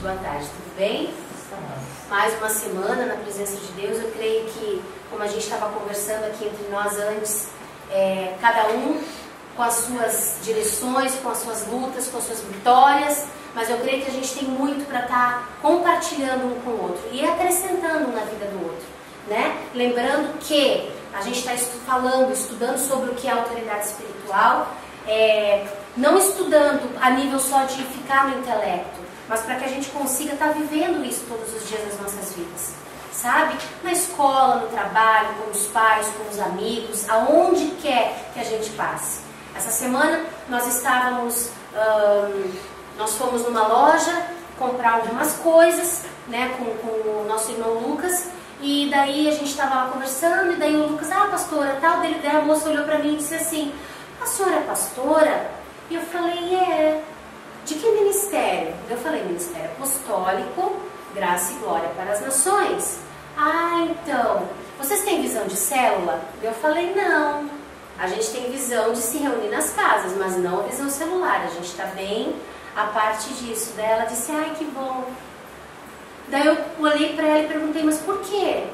boa tarde, tudo bem? Mais uma semana na presença de Deus. Eu creio que, como a gente estava conversando aqui entre nós antes, cada um com as suas direções, com as suas lutas, com as suas vitórias, mas eu creio que a gente tem muito para estar compartilhando um com o outro e acrescentando um na vida do outro, né? Lembrando que a gente está estudando sobre o que é autoridade espiritual, não estudando a nível só de ficar no intelecto, mas para que a gente consiga estar vivendo isso todos os dias das nossas vidas, sabe? Na escola, no trabalho, com os pais, com os amigos, aonde quer que a gente passe. Essa semana nós fomos numa loja comprar algumas coisas, né, com o nosso irmão Lucas, e daí a gente estava lá conversando, e daí o Lucas, pastora, tal, daí a moça olhou para mim e disse assim, a senhora é pastora? E eu falei, de que ministério? Eu falei, Ministério Apostólico, Graça e Glória para as Nações. Então, vocês têm visão de célula? Eu falei, não. A gente tem visão de se reunir nas casas, mas não a visão celular. A gente está bem a parte disso. Daí ela disse, que bom. Daí eu olhei para ela e perguntei, mas por quê?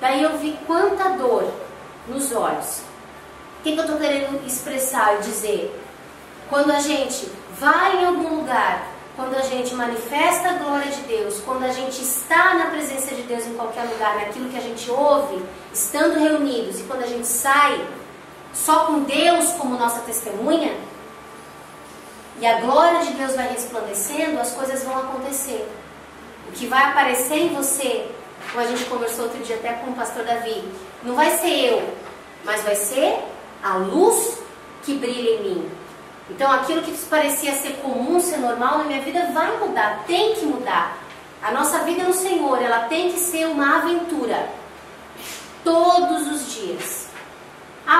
Daí eu vi quanta dor nos olhos. O que eu estou querendo expressar e dizer? Quando a gente vai em algum lugar, quando a gente manifesta a glória de Deus, quando a gente está na presença de Deus em qualquer lugar, naquilo que a gente ouve, estando reunidos, e quando a gente sai só com Deus como nossa testemunha, e a glória de Deus vai resplandecendo, as coisas vão acontecer. O que vai aparecer em você, como a gente conversou outro dia até com o pastor Davi, não vai ser eu, mas vai ser a luz que brilha em mim. Então aquilo que parecia ser comum, ser normal na minha vida vai mudar, tem que mudar. A nossa vida no Senhor, ela tem que ser uma aventura, todos os dias.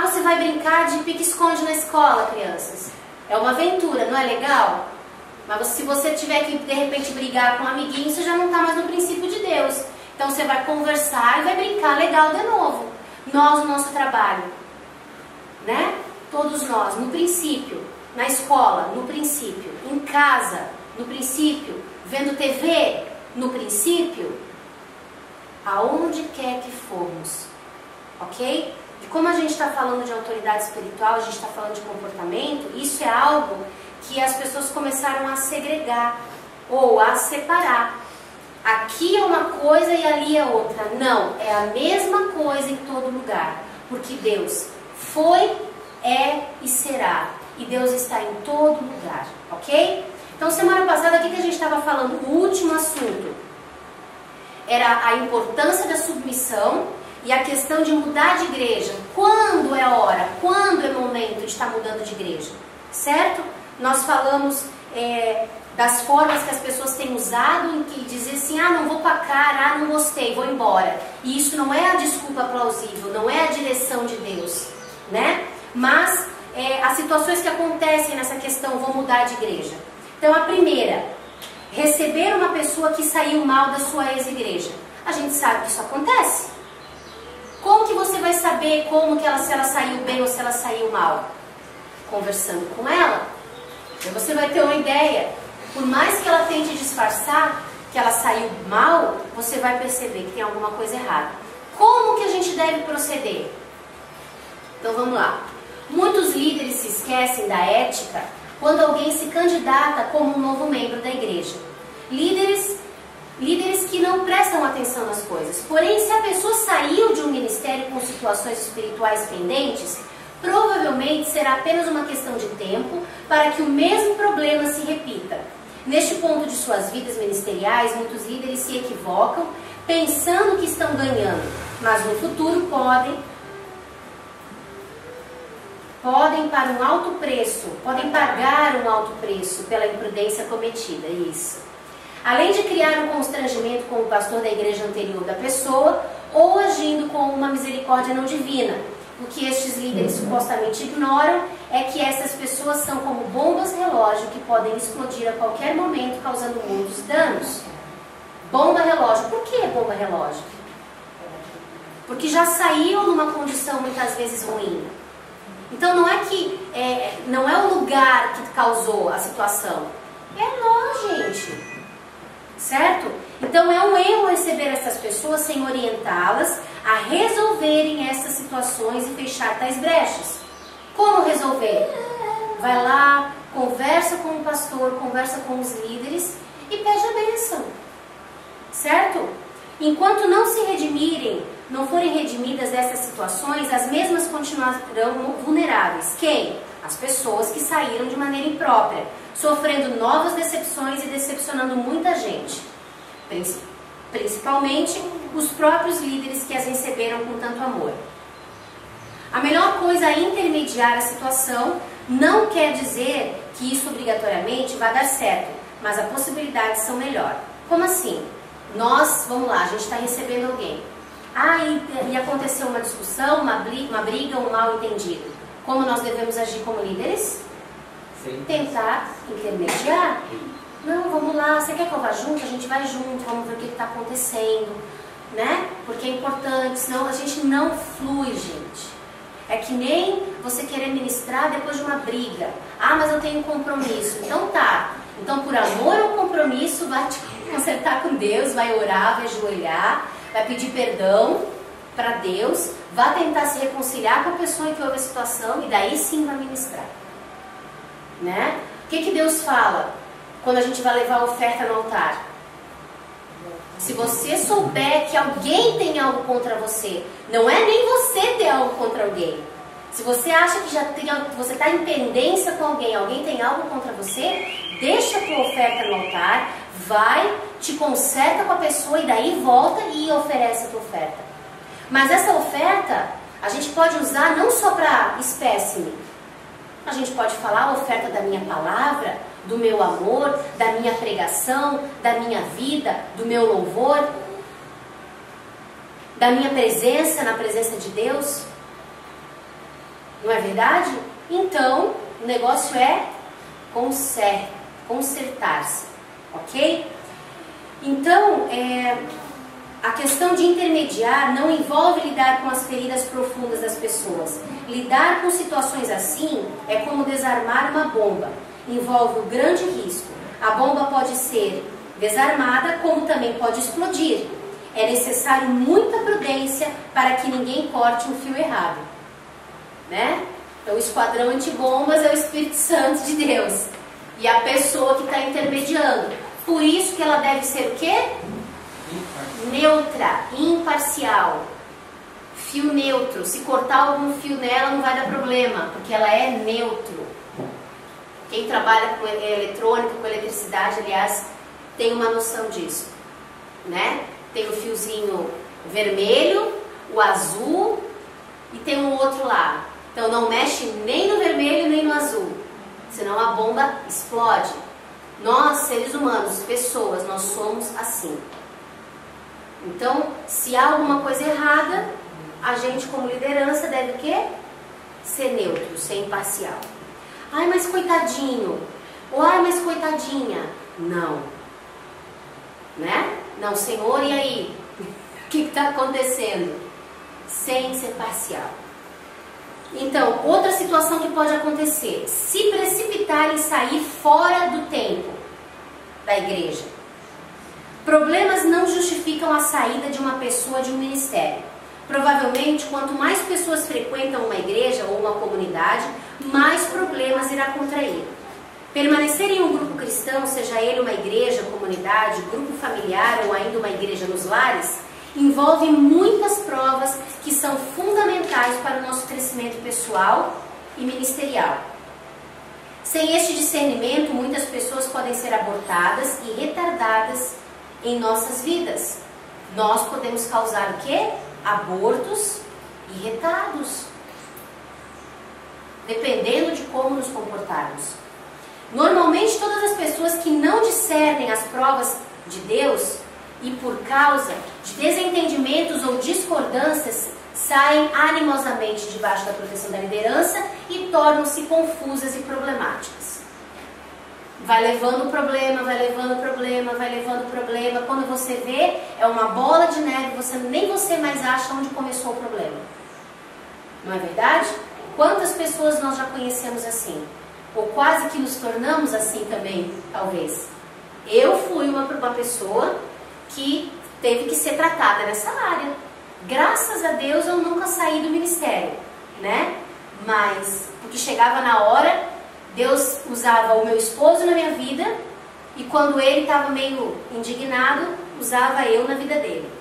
Você vai brincar de pique-esconde na escola, crianças. É uma aventura, não é legal? Mas se você tiver que, de repente, brigar com um amiguinho, você já não está mais no princípio de Deus. Então você vai conversar e vai brincar legal de novo. Nós, no nosso trabalho, né? Todos nós, no princípio, na escola, no princípio, em casa, no princípio, vendo TV, no princípio, aonde quer que formos, ok? E como a gente está falando de autoridade espiritual, a gente está falando de comportamento, isso é algo que as pessoas começaram a segregar ou a separar. Aqui é uma coisa e ali é outra. Não, é a mesma coisa em todo lugar, porque Deus foi, é e será. E Deus está em todo lugar, ok? Então, semana passada, o que a gente estava falando? O último assunto era a importância da submissão e a questão de mudar de igreja. Quando é hora? Quando é momento de estar mudando de igreja? Certo? Nós falamos das formas que as pessoas têm usado em que dizer assim, não vou pra cá, não gostei, vou embora. E isso não é a desculpa plausível, não é a direção de Deus, né? Mas as situações que acontecem nessa questão, vão mudar de igreja. Então a primeira, receber uma pessoa que saiu mal da sua ex-igreja. A gente sabe que isso acontece. Como que você vai saber se ela saiu bem ou se ela saiu mal? Conversando com ela. Então você vai ter uma ideia. Por mais que ela tente disfarçar que ela saiu mal, você vai perceber que tem alguma coisa errada. Como que a gente deve proceder? Então vamos lá. Muitos líderes se esquecem da ética quando alguém se candidata como um novo membro da igreja. Líderes que não prestam atenção nas coisas. Porém, se a pessoa saiu de um ministério com situações espirituais pendentes, provavelmente será apenas uma questão de tempo para que o mesmo problema se repita. Neste ponto de suas vidas ministeriais, muitos líderes se equivocam, pensando que estão ganhando, mas no futuro podem pagar um alto preço pela imprudência cometida. Isso. Além de criar um constrangimento com o pastor da igreja anterior da pessoa, ou agindo com uma misericórdia não divina. O que estes líderes supostamente ignoram é que essas pessoas são como bombas relógio que podem explodir a qualquer momento, causando muitos danos. Bomba relógio. Por que bomba relógio? Porque já saiu numa condição muitas vezes ruim. Então não é o lugar que causou a situação. É nós, gente. certo? Então é um erro receber essas pessoas sem orientá-las a resolverem essas situações e fechar tais brechas. Como resolver? Vai lá, conversa com o pastor, conversa com os líderes e pede a bênção, certo? Enquanto não se redimirem, não forem redimidas dessas situações, as mesmas continuarão vulneráveis. Quem? As pessoas que saíram de maneira imprópria, sofrendo novas decepções e decepcionando muita gente. Principalmente os próprios líderes que as receberam com tanto amor. A melhor coisa é intermediar a situação. Não quer dizer que isso obrigatoriamente vai dar certo, mas as possibilidades são melhor. Como assim? Vamos lá, a gente está recebendo alguém. E aconteceu uma discussão, uma briga, um mal entendido. Como nós devemos agir como líderes? Sim. Tentar intermediar. Não, vamos lá, você quer que eu vá junto? A gente vai junto, vamos ver o que está acontecendo, né? Porque é importante, senão a gente não flui, gente. É que nem você querer ministrar depois de uma briga. Mas eu tenho um compromisso. Então tá. Então por amor ao compromisso, vai te consertar com Deus, vai orar, vai ajoelhar, vai pedir perdão para Deus, vai tentar se reconciliar com a pessoa que ouve a situação e daí sim vai ministrar. Né? O que Deus fala quando a gente vai levar a oferta no altar? Se você souber que alguém tem algo contra você, não é nem você ter algo contra alguém. Se você acha que você está em pendência com alguém tem algo contra você, deixa a tua oferta no altar, vai, te conserta com a pessoa e daí volta e oferece a tua oferta. Mas essa oferta a gente pode usar não só para espécime. A gente pode falar a oferta da minha palavra, do meu amor, da minha pregação, da minha vida, do meu louvor, da minha presença na presença de Deus. Não é verdade? Então, o negócio é consertar-se, ok? Então, a questão de intermediar não envolve lidar com as feridas profundas das pessoas. Lidar com situações assim é como desarmar uma bomba. Envolve um grande risco. A bomba pode ser desarmada, como também pode explodir. É necessário muita prudência para que ninguém corte um fio errado. Né? Então o esquadrão antibombas é o Espírito Santo de Deus. E a pessoa que está intermediando. Por isso que ela deve ser o quê? Neutra, imparcial. Fio neutro. Se cortar algum fio nela não vai dar problema, porque ela é neutro. Quem trabalha com eletrônica, com eletricidade, aliás, tem uma noção disso, né? Tem o fiozinho vermelho, o azul e tem um outro lá. Então não mexe nem no vermelho nem no azul, senão a bomba explode. Nós, seres humanos, pessoas, nós somos assim. Então, se há alguma coisa errada, a gente como liderança deve o quê? Ser neutro, ser imparcial. Ai, mas coitadinho. Ou ai, mas coitadinha. Não. Né? Não, Senhor, e aí? O que está acontecendo? Sem ser parcial. Então, outra situação que pode acontecer. Se precipitar em sair fora do tempo da igreja. Problemas não justificam a saída de uma pessoa de um ministério. Provavelmente, quanto mais pessoas frequentam uma igreja ou uma comunidade, mais problemas irá contrair. Permanecer em um grupo cristão, seja ele uma igreja, comunidade, grupo familiar ou ainda uma igreja nos lares, envolve muitas provas que são fundamentais para o nosso crescimento pessoal e ministerial. Sem este discernimento, muitas pessoas podem ser abortadas e retardadas em nossas vidas. Nós podemos causar o quê? Abortos e retardos, dependendo de como nos comportarmos. Normalmente, todas as pessoas que não discernem as provas de Deus e por causa de desentendimentos ou discordâncias, saem animosamente debaixo da proteção da liderança e tornam-se confusas e problemáticas. Vai levando problema, vai levando problema, vai levando problema. Quando você vê, é uma bola de neve, nem você mais acha onde começou o problema. Não é verdade? Quantas pessoas nós já conhecemos assim? Ou quase que nos tornamos assim também, talvez. Eu fui uma pessoa que teve que ser tratada nessa área. Graças a Deus eu nunca saí do ministério, né? Mas, porque chegava na hora, Deus usava o meu esposo na minha vida, e quando ele estava meio indignado, usava eu na vida dele.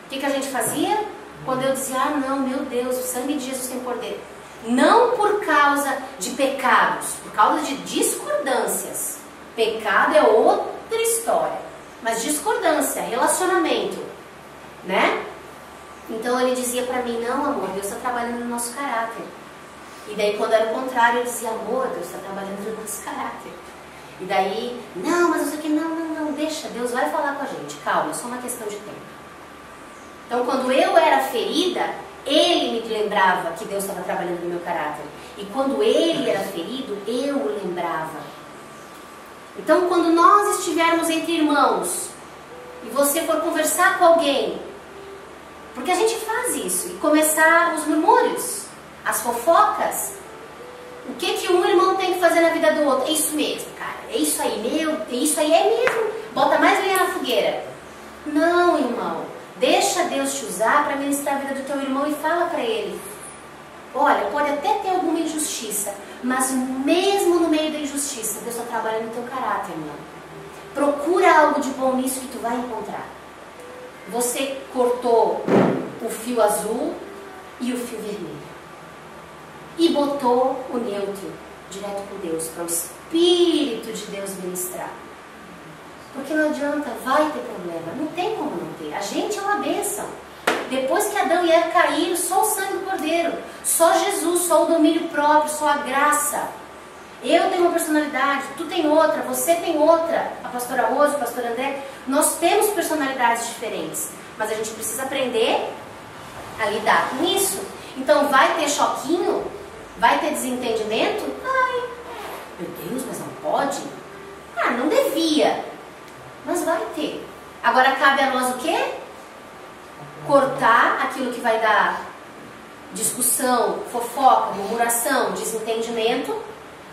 O que a gente fazia? Quando eu dizia, não, meu Deus, o sangue de Jesus tem poder. Não por causa de pecados, por causa de discordâncias. Pecado é outra história, mas discordância, relacionamento, né? Então ele dizia pra mim, não, amor, Deus está trabalhando no nosso caráter. E daí quando era o contrário, eu dizia, amor, Deus está trabalhando no nosso caráter. E daí, não, mas isso aqui, não, deixa, Deus vai falar com a gente, calma, é só uma questão de tempo. Então quando eu era ferida, ele me lembrava que Deus estava trabalhando no meu caráter. E quando ele era ferido, eu o lembrava. Então quando nós estivermos entre irmãos, e você for conversar com alguém, porque a gente faz isso, e começar os murmúrios, as fofocas, o que um irmão tem que fazer na vida do outro? É isso mesmo, cara, é isso aí, isso aí é mesmo, bota mais lenha na fogueira. Não, irmão, deixa Deus te usar para ministrar a vida do teu irmão e fala para ele, olha, pode até ter alguma injustiça, mas mesmo no meio da injustiça, Deus está trabalhando no teu caráter, irmão. Procura algo de bom nisso que tu vai encontrar. Você cortou o fio azul e o fio vermelho. E botou o neutro direto com Deus, para o Espírito de Deus ministrar. Porque não adianta, vai ter problema, não tem como não ter. A gente é uma bênção. Depois que Adão e Eva caíram, só o sangue do Cordeiro, só Jesus, só o domínio próprio, só a graça. Eu tenho uma personalidade, tu tem outra, você tem outra, a pastora Rose, o pastor André, nós temos personalidades diferentes, mas a gente precisa aprender a lidar com isso. Então vai ter choquinho, vai ter desentendimento? Vai. Meu Deus, mas não pode? Ah, não devia, mas vai ter. Agora cabe a nós o quê? Cortar aquilo que vai dar discussão, fofoca, murmuração, desentendimento,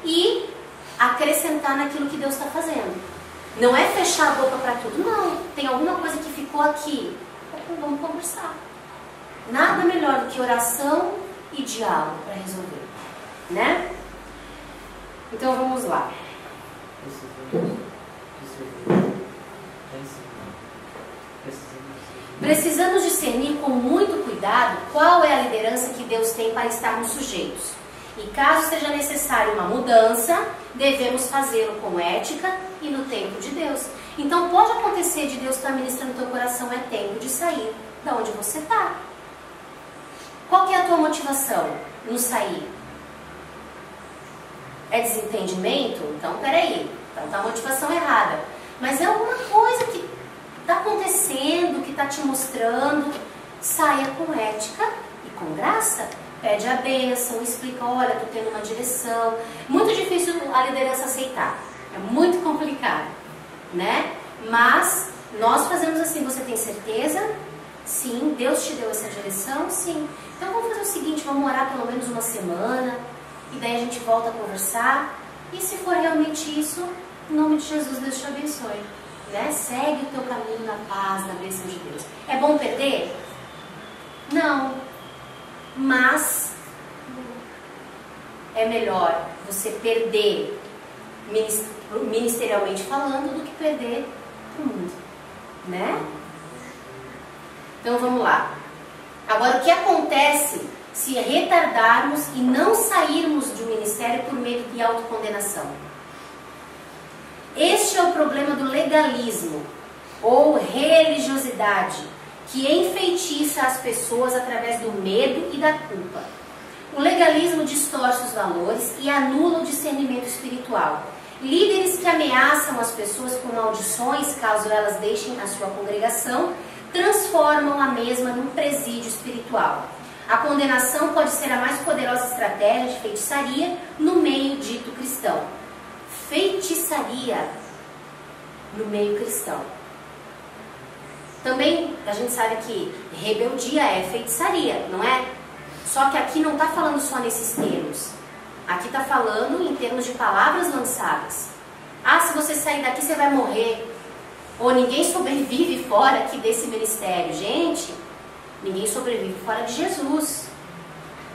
e acrescentar naquilo que Deus está fazendo. Não é fechar a boca para tudo, não. Tem alguma coisa que ficou aqui, vamos conversar. Nada melhor do que oração e diálogo para resolver, né? Então vamos lá. Precisamos discernir com muito cuidado qual é a liderança que Deus tem para estarmos sujeitos. E caso seja necessário uma mudança, devemos fazê-lo com ética e no tempo de Deus. Então pode acontecer de Deus estar ministrando no teu coração, é tempo de sair da onde você está. Qual que é a tua motivação no sair? É desentendimento? Então peraí, então tá a motivação errada. Mas é alguma coisa que está acontecendo, que está te mostrando, saia com ética e com graça. Pede a bênção, explica, olha, estou tendo uma direção. Muito difícil a liderança aceitar, é muito complicado, né? Mas nós fazemos assim, você tem certeza? Sim. Deus te deu essa direção? Sim. Então vamos fazer o seguinte, vamos orar pelo menos uma semana, e daí a gente volta a conversar, e se for realmente isso, em nome de Jesus, Deus te abençoe, né? Segue o teu caminho na paz, na bênção de Deus. É bom perder? Não. Mas é melhor você perder ministerialmente falando do que perder o mundo, né? Então vamos lá. Agora, o que acontece se retardarmos e não sairmos do ministério por medo de autocondenação? Este é o problema do legalismo ou religiosidade, que enfeitiça as pessoas através do medo e da culpa. O legalismo distorce os valores e anula o discernimento espiritual. Líderes que ameaçam as pessoas com maldições, caso elas deixem a sua congregação, transformam a mesma num presídio espiritual. A condenação pode ser a mais poderosa estratégia de feitiçaria no meio dito cristão. Feitiçaria no meio cristão. Também a gente sabe que rebeldia é feitiçaria, não é? Só que aqui não está falando só nesses termos. Aqui está falando em termos de palavras lançadas. Ah, se você sair daqui você vai morrer. Ou ninguém sobrevive fora aqui desse ministério. Gente, ninguém sobrevive fora de Jesus.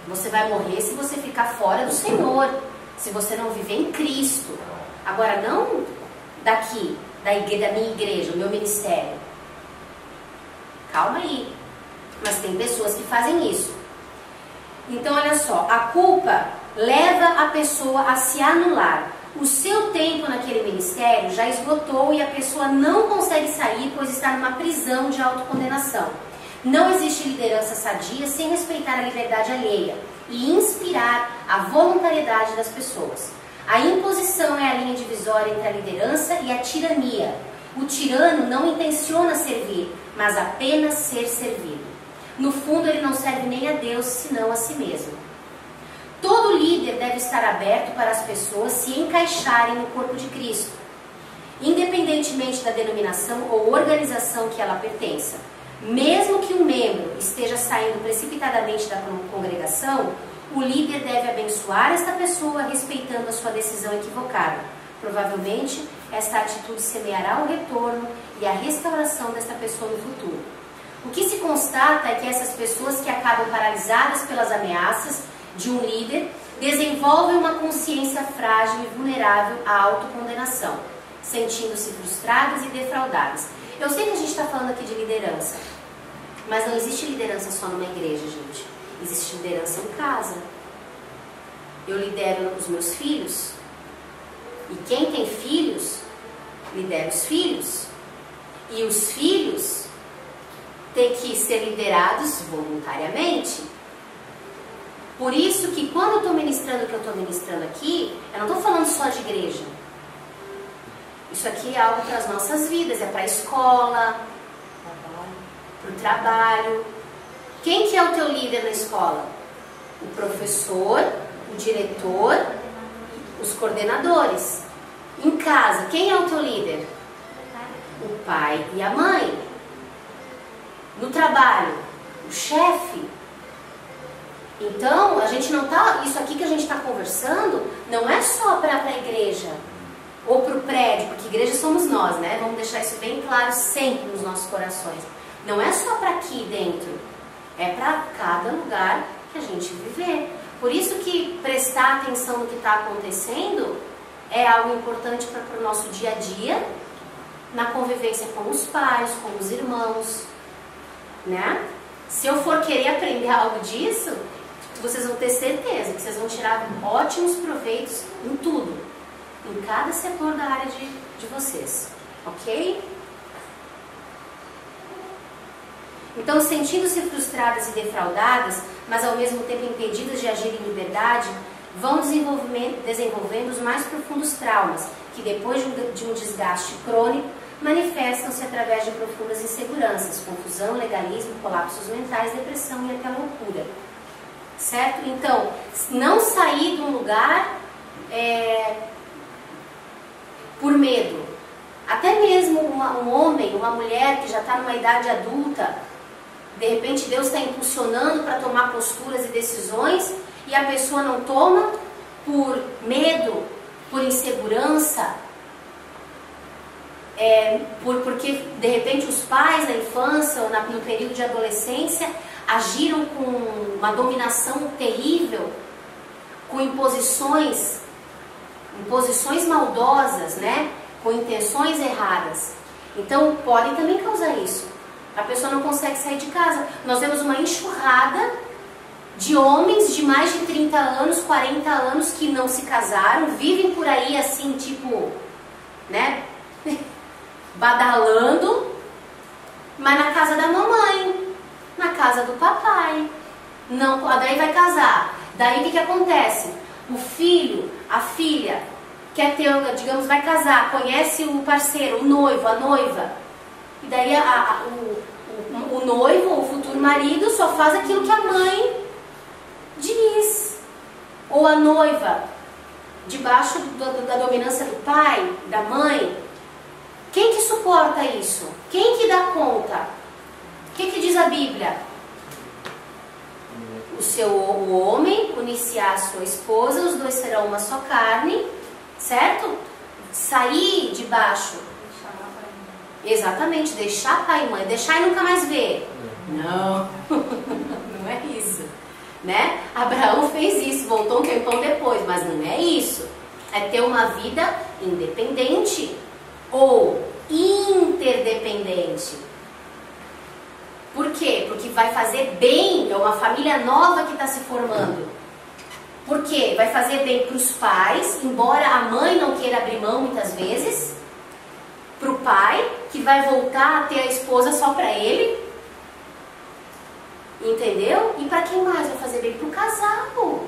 Você vai morrer se você ficar fora do Senhor, se você não viver em Cristo. Agora, não daqui, da minha igreja, do meu ministério. Calma aí. Mas tem pessoas que fazem isso. Então, olha só, a culpa leva a pessoa a se anular. O seu tempo naquele ministério já esgotou e a pessoa não consegue sair, pois está numa prisão de autocondenação. Não existe liderança sadia sem respeitar a liberdade alheia e inspirar a voluntariedade das pessoas. A imposição é a linha divisória entre a liderança e a tirania. O tirano não intenciona servir, mas apenas ser servido. No fundo, ele não serve nem a Deus, senão a si mesmo. Todo líder deve estar aberto para as pessoas se encaixarem no corpo de Cristo, independentemente da denominação ou organização que ela pertença. Mesmo que um membro esteja saindo precipitadamente da congregação, o líder deve abençoar esta pessoa respeitando a sua decisão equivocada. Provavelmente, esta atitude semeará o retorno e a restauração desta pessoa no futuro. O que se constata é que essas pessoas que acabam paralisadas pelas ameaças de um líder desenvolvem uma consciência frágil e vulnerável à autocondenação, sentindo-se frustradas e defraudadas. Eu sei que a gente está falando aqui de liderança, mas não existe liderança só numa igreja, gente. Existe liderança em casa. Eu lidero os meus filhos. E quem tem filhos, lidera os filhos. E os filhos têm que ser liderados voluntariamente. Por isso que quando eu estou ministrando o que eu estou ministrando aqui, eu não estou falando só de igreja. Isso aqui é algo para as nossas vidas, é para a escola, para o trabalho. Quem que é o teu líder na escola? O professor, o diretor, os coordenadores. Em casa, quem é o teu líder? O pai e a mãe. No trabalho, o chefe. Então, a gente não tá, isso aqui que a gente está conversando não é só para a igreja ou para o prédio, porque igreja somos nós, né? Vamos deixar isso bem claro sempre nos nossos corações. Não é só para aqui dentro, é para cada lugar que a gente viver. Por isso que prestar atenção no que está acontecendo é algo importante para o nosso dia a dia, na convivência com os pais, com os irmãos, né? Se eu for querer aprender algo disso, vocês vão ter certeza que vocês vão tirar ótimos proveitos em tudo, em cada setor da área de vocês, ok? Então, sentindo-se frustradas e defraudadas, mas ao mesmo tempo impedidas de agir em liberdade, vão desenvolvendo os mais profundos traumas, que depois de um desgaste crônico, manifestam-se através de profundas inseguranças, confusão, legalismo, colapsos mentais, depressão e até loucura. Certo? Então, não sair de um lugar por medo. Até mesmo um homem, uma mulher que já está numa idade adulta, de repente Deus está impulsionando para tomar posturas e decisões e a pessoa não toma por medo, por insegurança, porque de repente os pais na infância ou no período de adolescência agiram com uma dominação terrível, com imposições maldosas, né? Com intenções erradas. Então podem também causar isso. A pessoa não consegue sair de casa. Nós temos uma enxurrada de homens de mais de 30 anos, 40 anos que não se casaram, vivem por aí assim, tipo, né? Badalando, mas na casa da mamãe, na casa do papai. Não, daí vai casar. Daí o que acontece? O filho, a filha, quer ter, digamos, vai casar, conhece o parceiro, o noivo, a noiva. E daí o noivo, o futuro marido, só faz aquilo que a mãe diz. Ou a noiva, debaixo da dominância do pai, da mãe. Quem que suporta isso? Quem que dá conta? O que diz a Bíblia? O homem unir-se-á a sua esposa, os dois serão uma só carne, certo? sair de baixo. Exatamente, deixar pai e mãe, deixar e nunca mais ver. Não, não é isso, né? Abraão fez isso, voltou um tempão depois, mas não é isso. É ter uma vida independente ou interdependente. Por quê? Porque vai fazer bem, é uma família nova que está se formando. Por quê? Vai fazer bem para os pais, embora a mãe não queira abrir mão muitas vezes. Para o pai, que vai voltar a ter a esposa só para ele. Entendeu? E para quem mais vai fazer bem? Para o casal.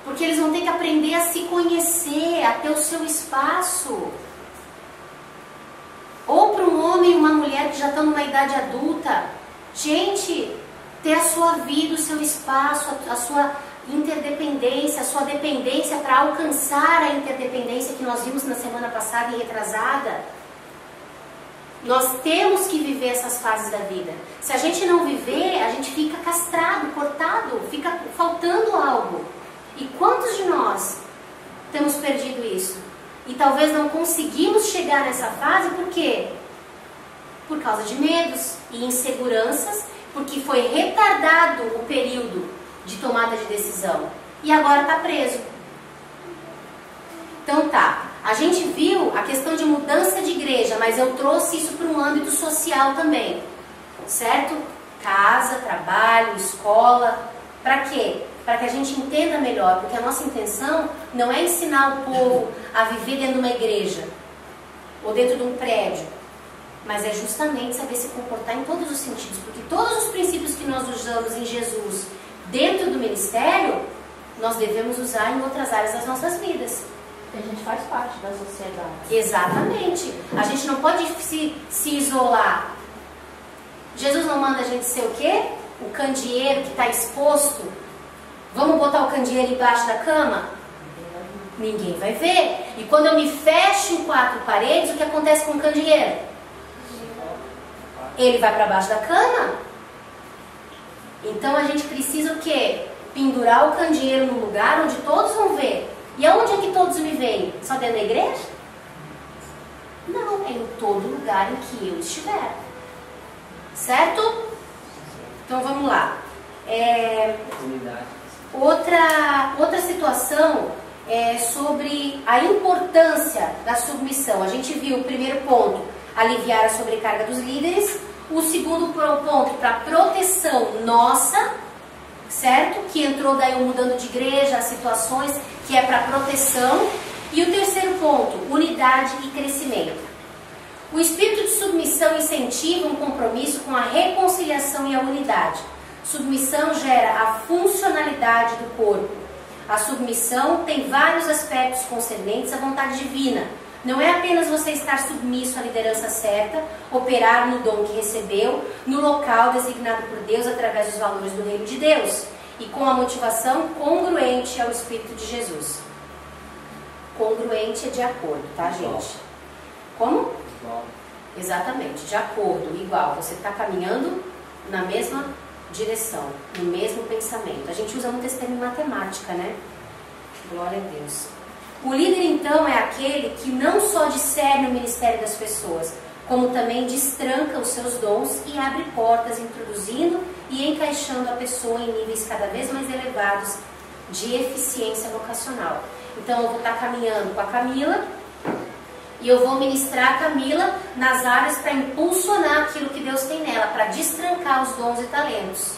Porque eles vão ter que aprender a se conhecer, a ter o seu espaço. Ou para um homem e uma mulher que já estão numa idade adulta. Gente, ter a sua vida, o seu espaço, a sua interdependência, a sua dependência para alcançar a interdependência que nós vimos na semana passada e retrasada. Nós temos que viver essas fases da vida. Se a gente não viver, a gente fica castrado, cortado, fica faltando algo. E quantos de nós temos perdido isso? E talvez não conseguimos chegar nessa fase, por quê? Por causa de medos e inseguranças, porque foi retardado o período de tomada de decisão. E agora está preso. Então tá, a gente viu a questão de mudança de igreja, mas eu trouxe isso para um âmbito social também. Certo? Casa, trabalho, escola. Para quê? Para que a gente entenda melhor, porque a nossa intenção não é ensinar o povo a viver dentro de uma igreja ou dentro de um prédio, mas é justamente saber se comportar em todos os sentidos, porque todos os princípios que nós usamos em Jesus dentro do ministério, nós devemos usar em outras áreas das nossas vidas. A gente faz parte da sociedade. Exatamente. A gente não pode se isolar. Jesus não manda a gente ser o quê? O candeeiro que está exposto. Vamos botar o candeeiro embaixo da cama? Ninguém vai ver. E quando eu me fecho em 4 paredes, o que acontece com o candeeiro? Ele vai para baixo da cama. Então a gente precisa o quê? Pendurar o candeeiro no lugar onde todos vão ver. E aonde é que todos me veem? Só dentro da igreja? Não, é em todo lugar em que eu estiver. Certo? Então vamos lá. Outra situação é sobre a importância da submissão. A gente viu o primeiro ponto, aliviar a sobrecarga dos líderes. O segundo ponto, para proteção nossa, certo? Que entrou daí o mudando de igreja, as situações, que é para proteção. E o terceiro ponto, unidade e crescimento. O espírito de submissão incentiva um compromisso com a reconciliação e a unidade. Submissão gera a funcionalidade do corpo. A submissão tem vários aspectos concernentes à vontade divina. Não é apenas você estar submisso à liderança certa, operar no dom que recebeu, no local designado por Deus através dos valores do reino de Deus e com a motivação congruente ao Espírito de Jesus. Congruente é de acordo, tá, gente? Como? Igual. Exatamente, de acordo, igual. Você está caminhando na mesma direção, no mesmo pensamento. A gente usa muito esse termo em matemática, né? Glória a Deus. O líder, então, é aquele que não só discerne o ministério das pessoas, como também destranca os seus dons e abre portas, introduzindo e encaixando a pessoa em níveis cada vez mais elevados de eficiência vocacional. Então, eu vou estar caminhando com a Camila e eu vou ministrar a Camila nas áreas para impulsionar aquilo que Deus tem nela, para destrancar os dons e talentos.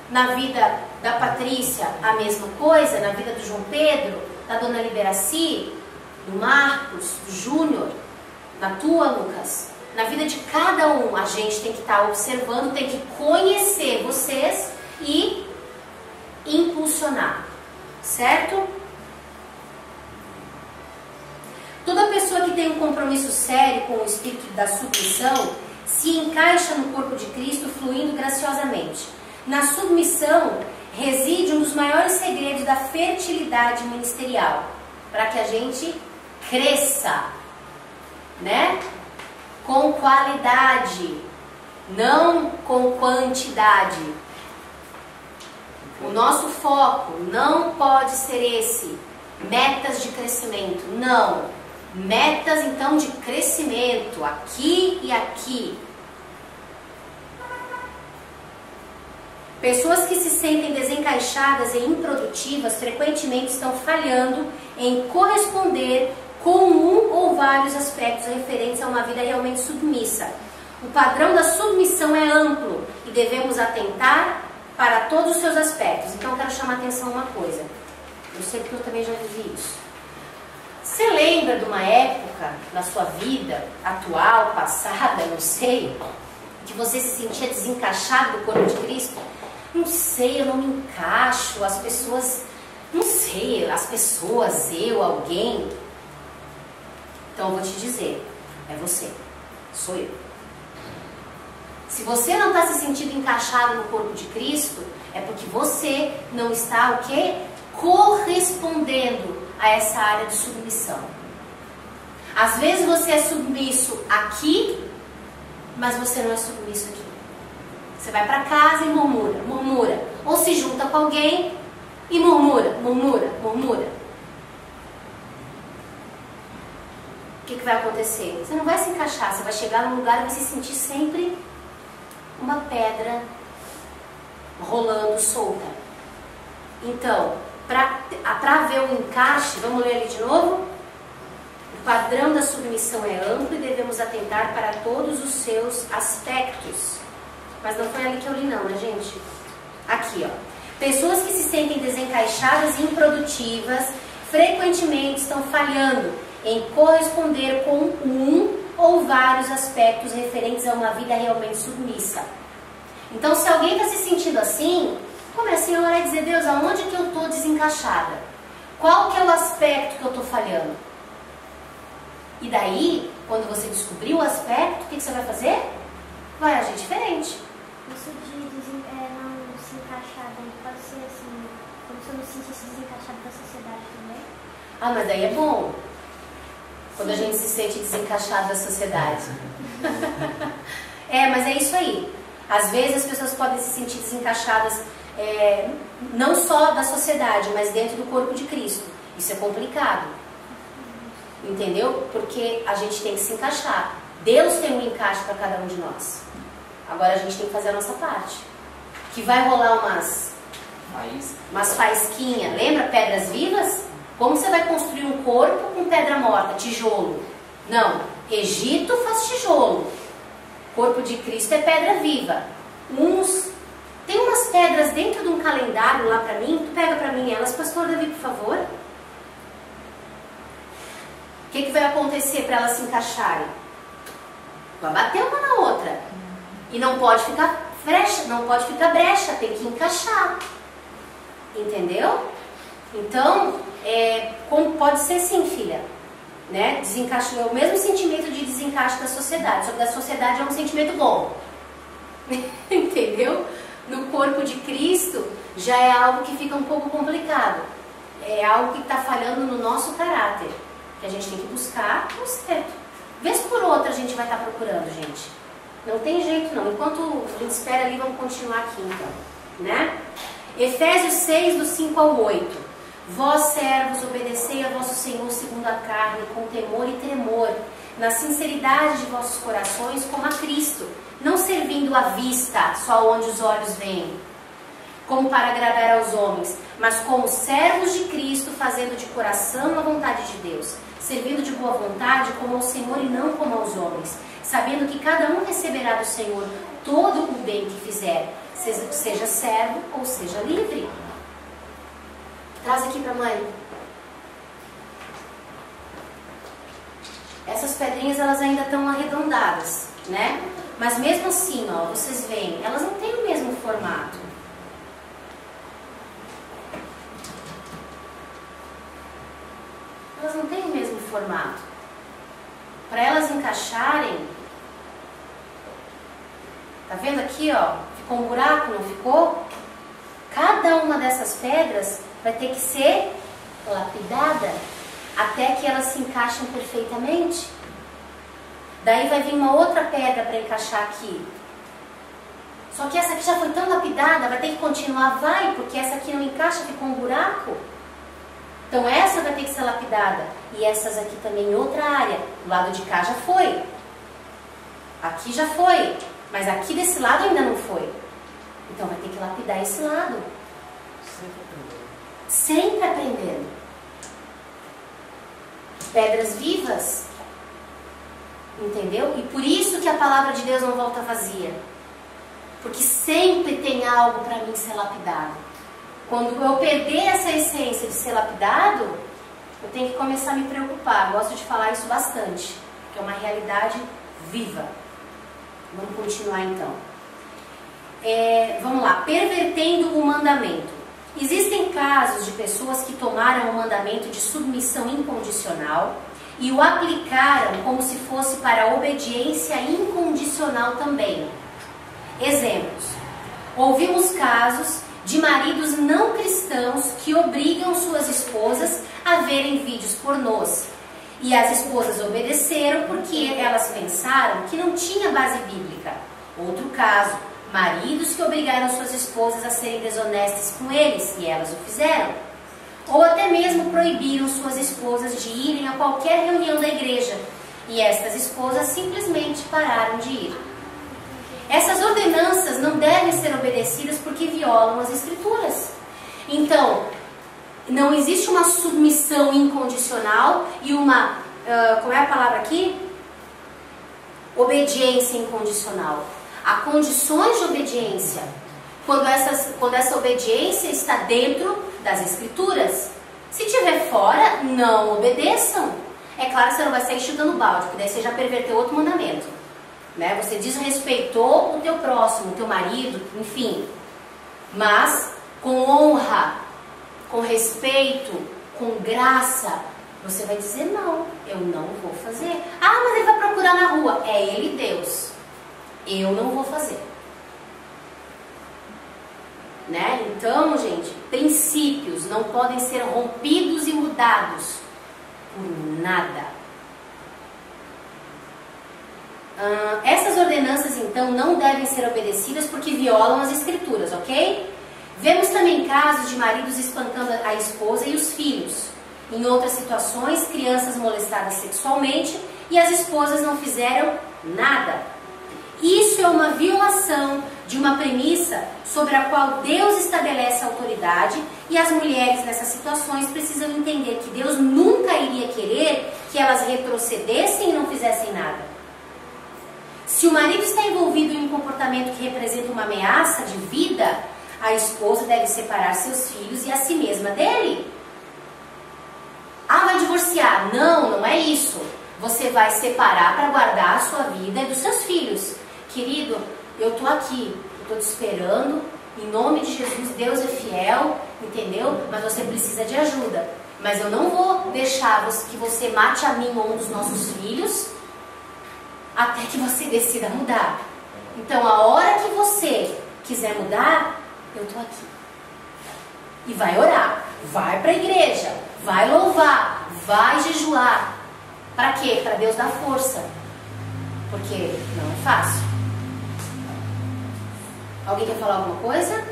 Na vida da Patrícia, a mesma coisa. Na vida do João Pedro, da Dona Liberaci, do Marcos, do Júnior, na tua, Lucas. Na vida de cada um, a gente tem que estar observando, tem que conhecer vocês e impulsionar, certo? Toda pessoa que tem um compromisso sério com o espírito da submissão se encaixa no corpo de Cristo, fluindo graciosamente. Na submissão reside um dos maiores segredos da fertilidade ministerial, para que a gente cresça, né? Com qualidade, não com quantidade. O nosso foco não pode ser esse, metas de crescimento, não. Metas, então, de crescimento, aqui e aqui. Pessoas que se sentem desencaixadas e improdutivas frequentemente estão falhando em corresponder com um ou vários aspectos referentes a uma vida realmente submissa. O padrão da submissão é amplo e devemos atentar para todos os seus aspectos. Então, eu quero chamar a atenção a uma coisa. Eu sei que eu também já vivi isso. Você lembra de uma época na sua vida, atual, passada, não sei, que você se sentia desencaixado do corpo de Cristo? Não sei, eu não me encaixo, as pessoas, não sei, as pessoas, eu, alguém. Então eu vou te dizer, é você, sou eu. Se você não está se sentindo encaixado no corpo de Cristo, é porque você não está, o quê? Correspondendo a essa área de submissão. Às vezes você é submisso aqui, mas você não é submisso aqui. Você vai para casa e murmura, murmura. Ou se junta com alguém e murmura, murmura, murmura. O que vai acontecer? Você não vai se encaixar, você vai chegar num lugar e vai se sentir sempre uma pedra rolando solta. Então, para ver o encaixe, vamos ler ali de novo? O padrão da submissão é amplo e devemos atentar para todos os seus aspectos. Mas não foi ali que eu li não, né, gente? Aqui, ó. Pessoas que se sentem desencaixadas e improdutivas frequentemente estão falhando em corresponder com um ou vários aspectos referentes a uma vida realmente submissa. Então, se alguém está se sentindo assim, comece a orar e dizer, Deus, aonde que eu estou desencaixada? Qual que é o aspecto que eu estou falhando? E daí, quando você descobrir o aspecto, o que você vai fazer? Vai agir diferente. Isso de não se encaixar, pode ser assim, como se eu não se sentisse desencaixado da sociedade também? Ah, mas daí é bom. Quando a gente se sente desencaixado da sociedade. Mas é isso aí. Às vezes as pessoas podem se sentir desencaixadas, não só da sociedade, mas dentro do corpo de Cristo. Isso é complicado. Entendeu? Porque a gente tem que se encaixar. Deus tem um encaixe para cada um de nós. Agora a gente tem que fazer a nossa parte. Que vai rolar umas faísquinhas. Lembra pedras vivas? Como você vai construir um corpo com pedra morta, tijolo? Não. Egito faz tijolo. Corpo de Cristo é pedra viva. Tem umas pedras dentro de um calendário lá pra mim. Tu pega pra mim elas, pastor Davi, por favor. O que vai acontecer para elas se encaixarem? Vai bater uma na outra. E não pode ficar brecha, tem que encaixar. Entendeu? Então, como pode ser sim, filha. Né? Desencaixe é o mesmo sentimento de desencaixe da sociedade, só que da sociedade é um sentimento bom. Entendeu? No corpo de Cristo já é algo que fica um pouco complicado. É algo que está falhando no nosso caráter. Que a gente tem que buscar o certo. Vez por outra a gente vai estar procurando, gente. Não tem jeito não. Enquanto a gente espera ali, vamos continuar aqui então. Né? Efésios 6, do 5 ao 8. Vós, servos, obedecei a vosso Senhor segundo a carne, com temor e tremor, na sinceridade de vossos corações, como a Cristo, não servindo à vista, só onde os olhos veem, como para agradar aos homens, mas como servos de Cristo, fazendo de coração a vontade de Deus, servindo de boa vontade como ao Senhor e não como aos homens, sabendo que cada um receberá do Senhor todo o bem que fizer, seja servo ou seja livre. Traz aqui para a mãe. Essas pedrinhas, elas ainda estão arredondadas, né? Mas mesmo assim, ó, vocês veem, elas não têm o mesmo formato. Elas não têm o mesmo formato. Para elas encaixarem, tá vendo aqui, ó? Ficou um buraco, não ficou? Cada uma dessas pedras vai ter que ser lapidada até que elas se encaixem perfeitamente. Daí vai vir uma outra pedra para encaixar aqui. Só que essa aqui já foi tão lapidada, vai ter que continuar? Vai, porque essa aqui não encaixa, ficou um buraco. Então essa vai ter que ser lapidada. E essas aqui também em outra área. Do lado de cá já foi. Aqui já foi. Mas aqui desse lado ainda não foi. Então vai ter que lapidar esse lado. Sempre aprendendo. Pedras vivas. Entendeu? E por isso que a palavra de Deus não volta vazia. Porque sempre tem algo para mim ser lapidado. Quando eu perder essa essência de ser lapidado, eu tenho que começar a me preocupar. Eu gosto de falar isso bastante, porque é uma realidade viva. Vamos continuar então. Vamos lá. Pervertendo o mandamento. Existem casos de pessoas que tomaram o mandamento de submissão incondicional e o aplicaram como se fosse para a obediência incondicional também. Exemplos. Ouvimos casos de maridos não cristãos que obrigam suas esposas a verem vídeos pornôs. E as esposas obedeceram porque elas pensaram que não tinha base bíblica. Outro caso, maridos que obrigaram suas esposas a serem desonestas com eles e elas o fizeram. Ou até mesmo proibiram suas esposas de irem a qualquer reunião da igreja e estas esposas simplesmente pararam de ir. Essas ordenanças não devem ser obedecidas porque violam as escrituras. Então, não existe uma submissão incondicional e uma, qual é a palavra aqui? Obediência incondicional. Há condições de obediência. Quando essa obediência está dentro das escrituras. Se estiver fora, não obedeçam. É claro que você não vai sair chutando balde, porque daí você já perverteu outro mandamento. Né? Você desrespeitou o teu próximo, o teu marido, enfim. Mas com honra, com respeito, com graça, você vai dizer não, eu não vou fazer. Ah, mas ele vai procurar na rua. É ele Deus. Eu não vou fazer. Né? Então, gente, princípios não podem ser rompidos e mudados por nada. Essas ordenanças, então, não devem ser obedecidas porque violam as escrituras, ok? Vemos também casos de maridos espancando a esposa e os filhos. Em outras situações, crianças molestadas sexualmente e as esposas não fizeram nada. Isso é uma violação de uma premissa sobre a qual Deus estabelece a autoridade e as mulheres nessas situações precisam entender que Deus nunca iria querer que elas retrocedessem e não fizessem nada. Se o marido está envolvido em um comportamento que representa uma ameaça de vida, a esposa deve separar seus filhos e a si mesma dele. Ah, vai divorciar. Não, não é isso. Você vai separar para guardar a sua vida e dos seus filhos. Querido, eu estou aqui, eu estou te esperando, em nome de Jesus, Deus é fiel, entendeu? Mas você precisa de ajuda. Mas eu não vou deixar que você mate a mim ou um dos nossos filhos até que você decida mudar. Então, a hora que você quiser mudar, eu estou aqui. E vai orar, vai para a igreja, vai louvar, vai jejuar. Para quê? Para Deus dar força. Porque não é fácil. Alguém quer falar alguma coisa?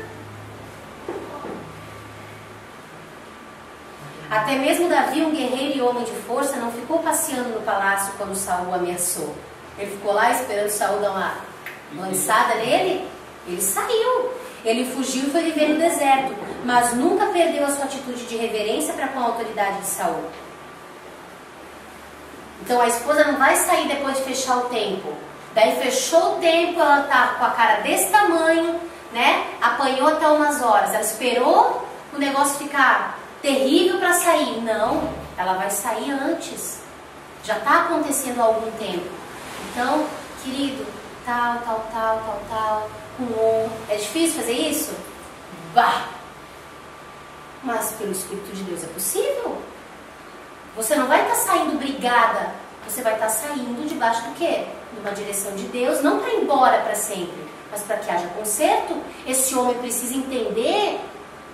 Até mesmo Davi, um guerreiro e homem de força, não ficou passeando no palácio quando Saul o ameaçou. Ele ficou lá esperando Saul dar uma lançada nele. Ele saiu. Ele fugiu e foi viver no deserto, mas nunca perdeu a sua atitude de reverência para com a autoridade de Saul. Então a esposa não vai sair depois de fechar o tempo. Daí fechou o tempo, ela tá com a cara desse tamanho, né? Apanhou até umas horas. Ela esperou o negócio ficar terrível para sair. Não, ela vai sair antes. Já está acontecendo há algum tempo. Então, querido, tal, com honra. É difícil fazer isso? Bah! Mas pelo Espírito de Deus é possível. Você não vai estar saindo brigada. Você vai estar saindo debaixo do quê? Numa direção de Deus, não para ir embora para sempre, mas para que haja conserto. Esse homem precisa entender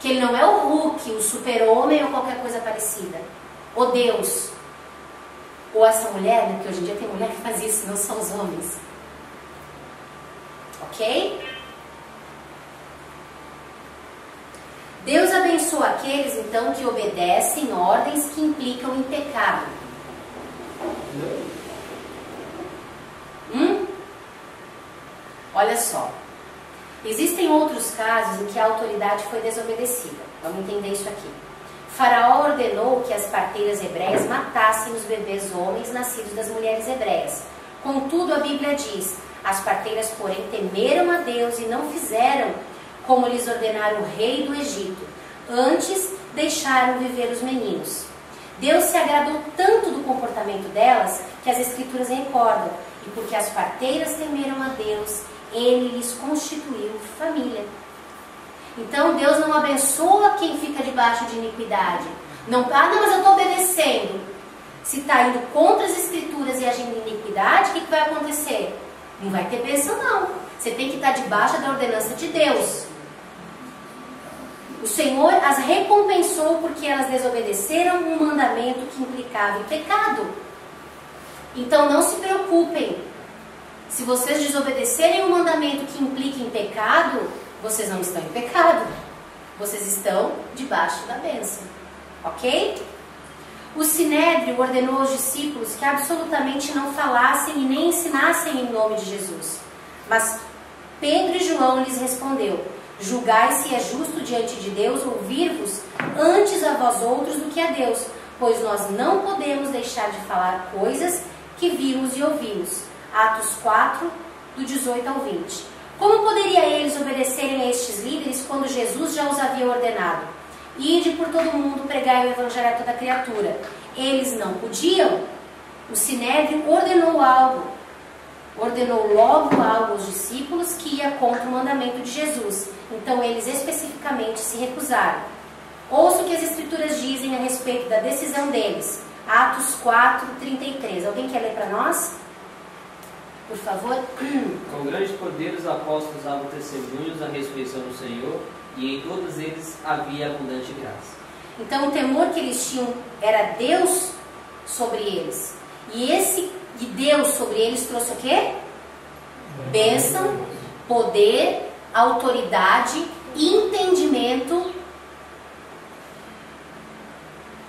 que ele não é o Hulk, o super-homem ou qualquer coisa parecida. Ou Deus. Ou essa mulher, né? Porque hoje em dia tem mulher que faz isso, não são os homens. Ok? Deus abençoa aqueles, então, que obedecem ordens que implicam em pecado. Olha só. Existem outros casos em que a autoridade foi desobedecida. Vamos entender isso aqui. Faraó ordenou que as parteiras hebreias matassem os bebês homens nascidos das mulheres hebreias. Contudo, a Bíblia diz: as parteiras, porém, temeram a Deus e não fizeram como lhes ordenara o rei do Egito. Antes, deixaram viver os meninos. Deus se agradou tanto do comportamento delas que as Escrituras recordam. E porque as parteiras temeram a Deus, Ele lhes constituiu família. Então Deus não abençoa quem fica debaixo de iniquidade. Não, mas eu estou obedecendo. Se está indo contra as Escrituras e agindo em iniquidade, o que vai acontecer? Não vai ter bênção, não. Você tem que estar debaixo da ordenança de Deus. O Senhor as recompensou porque elas desobedeceram um mandamento que implicava em pecado. Então não se preocupem. Se vocês desobedecerem um mandamento que implica em pecado, vocês não estão em pecado. Vocês estão debaixo da bênção. Ok? O Sinédrio ordenou aos discípulos que absolutamente não falassem e nem ensinassem em nome de Jesus. Mas Pedro e João lhes respondeu: julgai se é justo diante de Deus ouvir-vos antes a vós outros do que a Deus, pois nós não podemos deixar de falar coisas que vimos e ouvimos. Atos 4, do 18 ao 20. Como poderia eles obedecerem a estes líderes quando Jesus já os havia ordenado? Ide por todo mundo pregai o evangelho a toda criatura. Eles não podiam. O Sinédrio ordenou logo algo aos discípulos que ia contra o mandamento de Jesus. Então eles especificamente se recusaram. Ouça o que as Escrituras dizem a respeito da decisão deles. Atos 4, 33. Alguém quer ler para nós? Por favor. Com grande poder os apóstolos davam testemunhos da ressurreição do Senhor, e em todos eles havia abundante graça. Então o temor que eles tinham era Deus sobre eles. E Deus sobre eles trouxe o quê? Bênção, poder, autoridade, entendimento.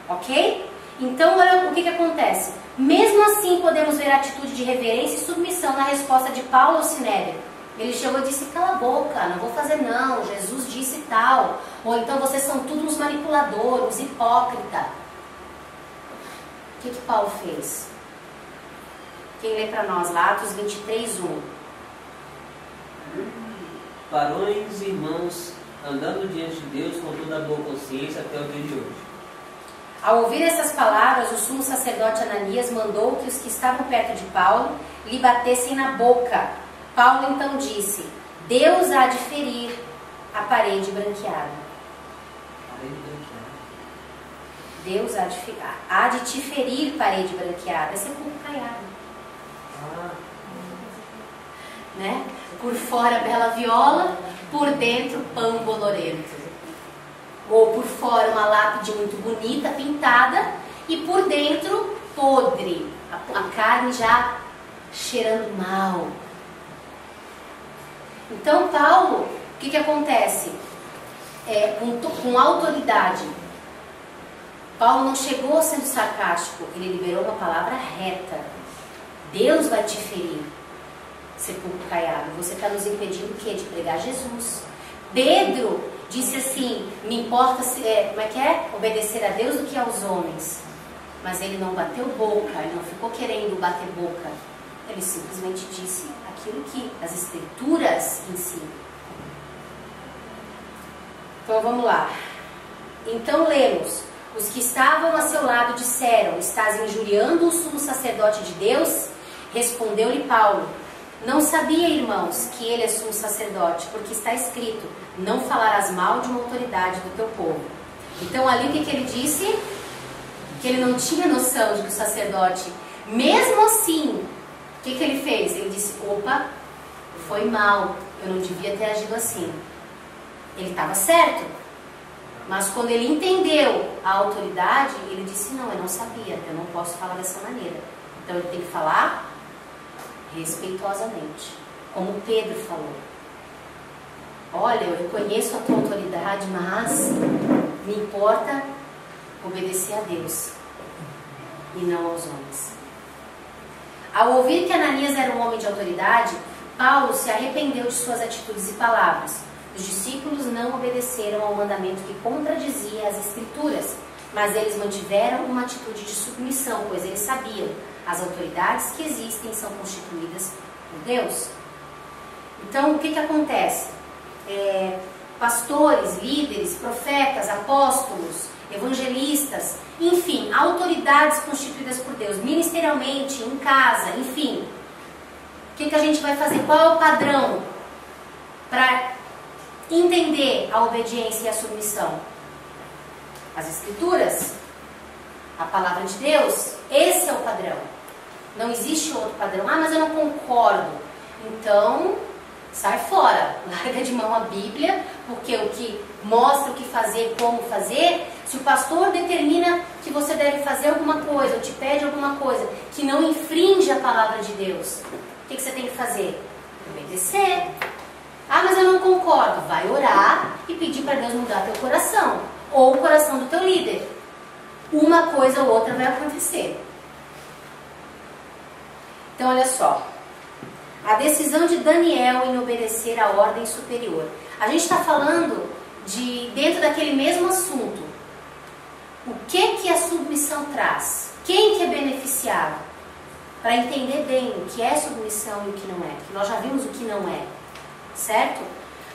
Ok? Então olha o que acontece. Mesmo assim podemos ver a atitude de reverência e submissão na resposta de Paulo ao Sinédrio. Ele chegou e disse: cala a boca, não vou fazer não, Jesus disse tal. Ou então vocês são todos uns manipuladores, uns hipócritas. O que Paulo fez? Quem lê para nós lá, Atos 23, 1. Varões e irmãos, andando diante de Deus com toda a boa consciência até o dia de hoje. Ao ouvir essas palavras, o sumo sacerdote Ananias mandou que os que estavam perto de Paulo lhe batessem na boca. Paulo então disse: Deus há de ferir a parede branqueada. Deus há de te ferir, parede branqueada. É sepulcro caiado. Né? Por fora bela viola, por dentro pão bolorento. Ou por fora uma lápide muito bonita, pintada, e por dentro podre, a carne já cheirando mal. Então Paulo, o que acontece? Com autoridade, Paulo não chegou sendo sarcástico, ele liberou uma palavra reta. Deus vai te ferir, sepulcro caiado. Você está nos impedindo o quê? De pregar Jesus. Pedro disse assim: me importa obedecer a Deus do que aos homens. Mas ele não bateu boca, ele não ficou querendo bater boca. Ele simplesmente disse aquilo que as Escrituras ensinam. Então vamos lá. Então lemos: os que estavam a seu lado disseram: estás injuriando o sumo sacerdote de Deus? Respondeu-lhe Paulo: não sabia, irmãos, que ele é sumo sacerdote, porque está escrito: não falarás mal de uma autoridade do teu povo. Então ali o que ele disse? Que ele não tinha noção de que o sacerdote, mesmo assim, o que ele fez? Ele disse: opa, foi mal, eu não devia ter agido assim. Ele estava certo, mas quando ele entendeu a autoridade, ele disse: não, eu não sabia, eu não posso falar dessa maneira. Então ele tem que falar respeitosamente, como Pedro falou. olha, eu reconheço a tua autoridade, mas me importa obedecer a Deus e não aos homens. Ao ouvir que Ananias era um homem de autoridade, Paulo se arrependeu de suas atitudes e palavras. Os discípulos não obedeceram ao mandamento que contradizia as Escrituras, mas eles mantiveram uma atitude de submissão, pois eles sabiam, as autoridades que existem são constituídas por Deus. Então, o que acontece? Pastores, líderes, profetas, apóstolos, evangelistas, enfim, autoridades constituídas por Deus, ministerialmente, em casa, enfim. O que a gente vai fazer? Qual é o padrão para entender a obediência e a submissão? As Escrituras, a palavra de Deus, esse é o padrão. Não existe outro padrão. Ah, mas eu não concordo. Então, sai fora. Larga de mão a Bíblia, porque o que mostra o que fazer, como fazer, se o pastor determina que você deve fazer alguma coisa, ou te pede alguma coisa, que não infringe a palavra de Deus, o que você tem que fazer? Obedecer. Ah, mas eu não concordo. Vai orar e pedir para Deus mudar teu coração, ou o coração do teu líder. Uma coisa ou outra vai acontecer. Então, olha só. A decisão de Daniel em obedecer à ordem superior. A gente está falando dentro daquele mesmo assunto. O que a submissão traz? Quem que é beneficiado? Para entender bem o que é submissão e o que não é. Que nós já vimos o que não é. Certo?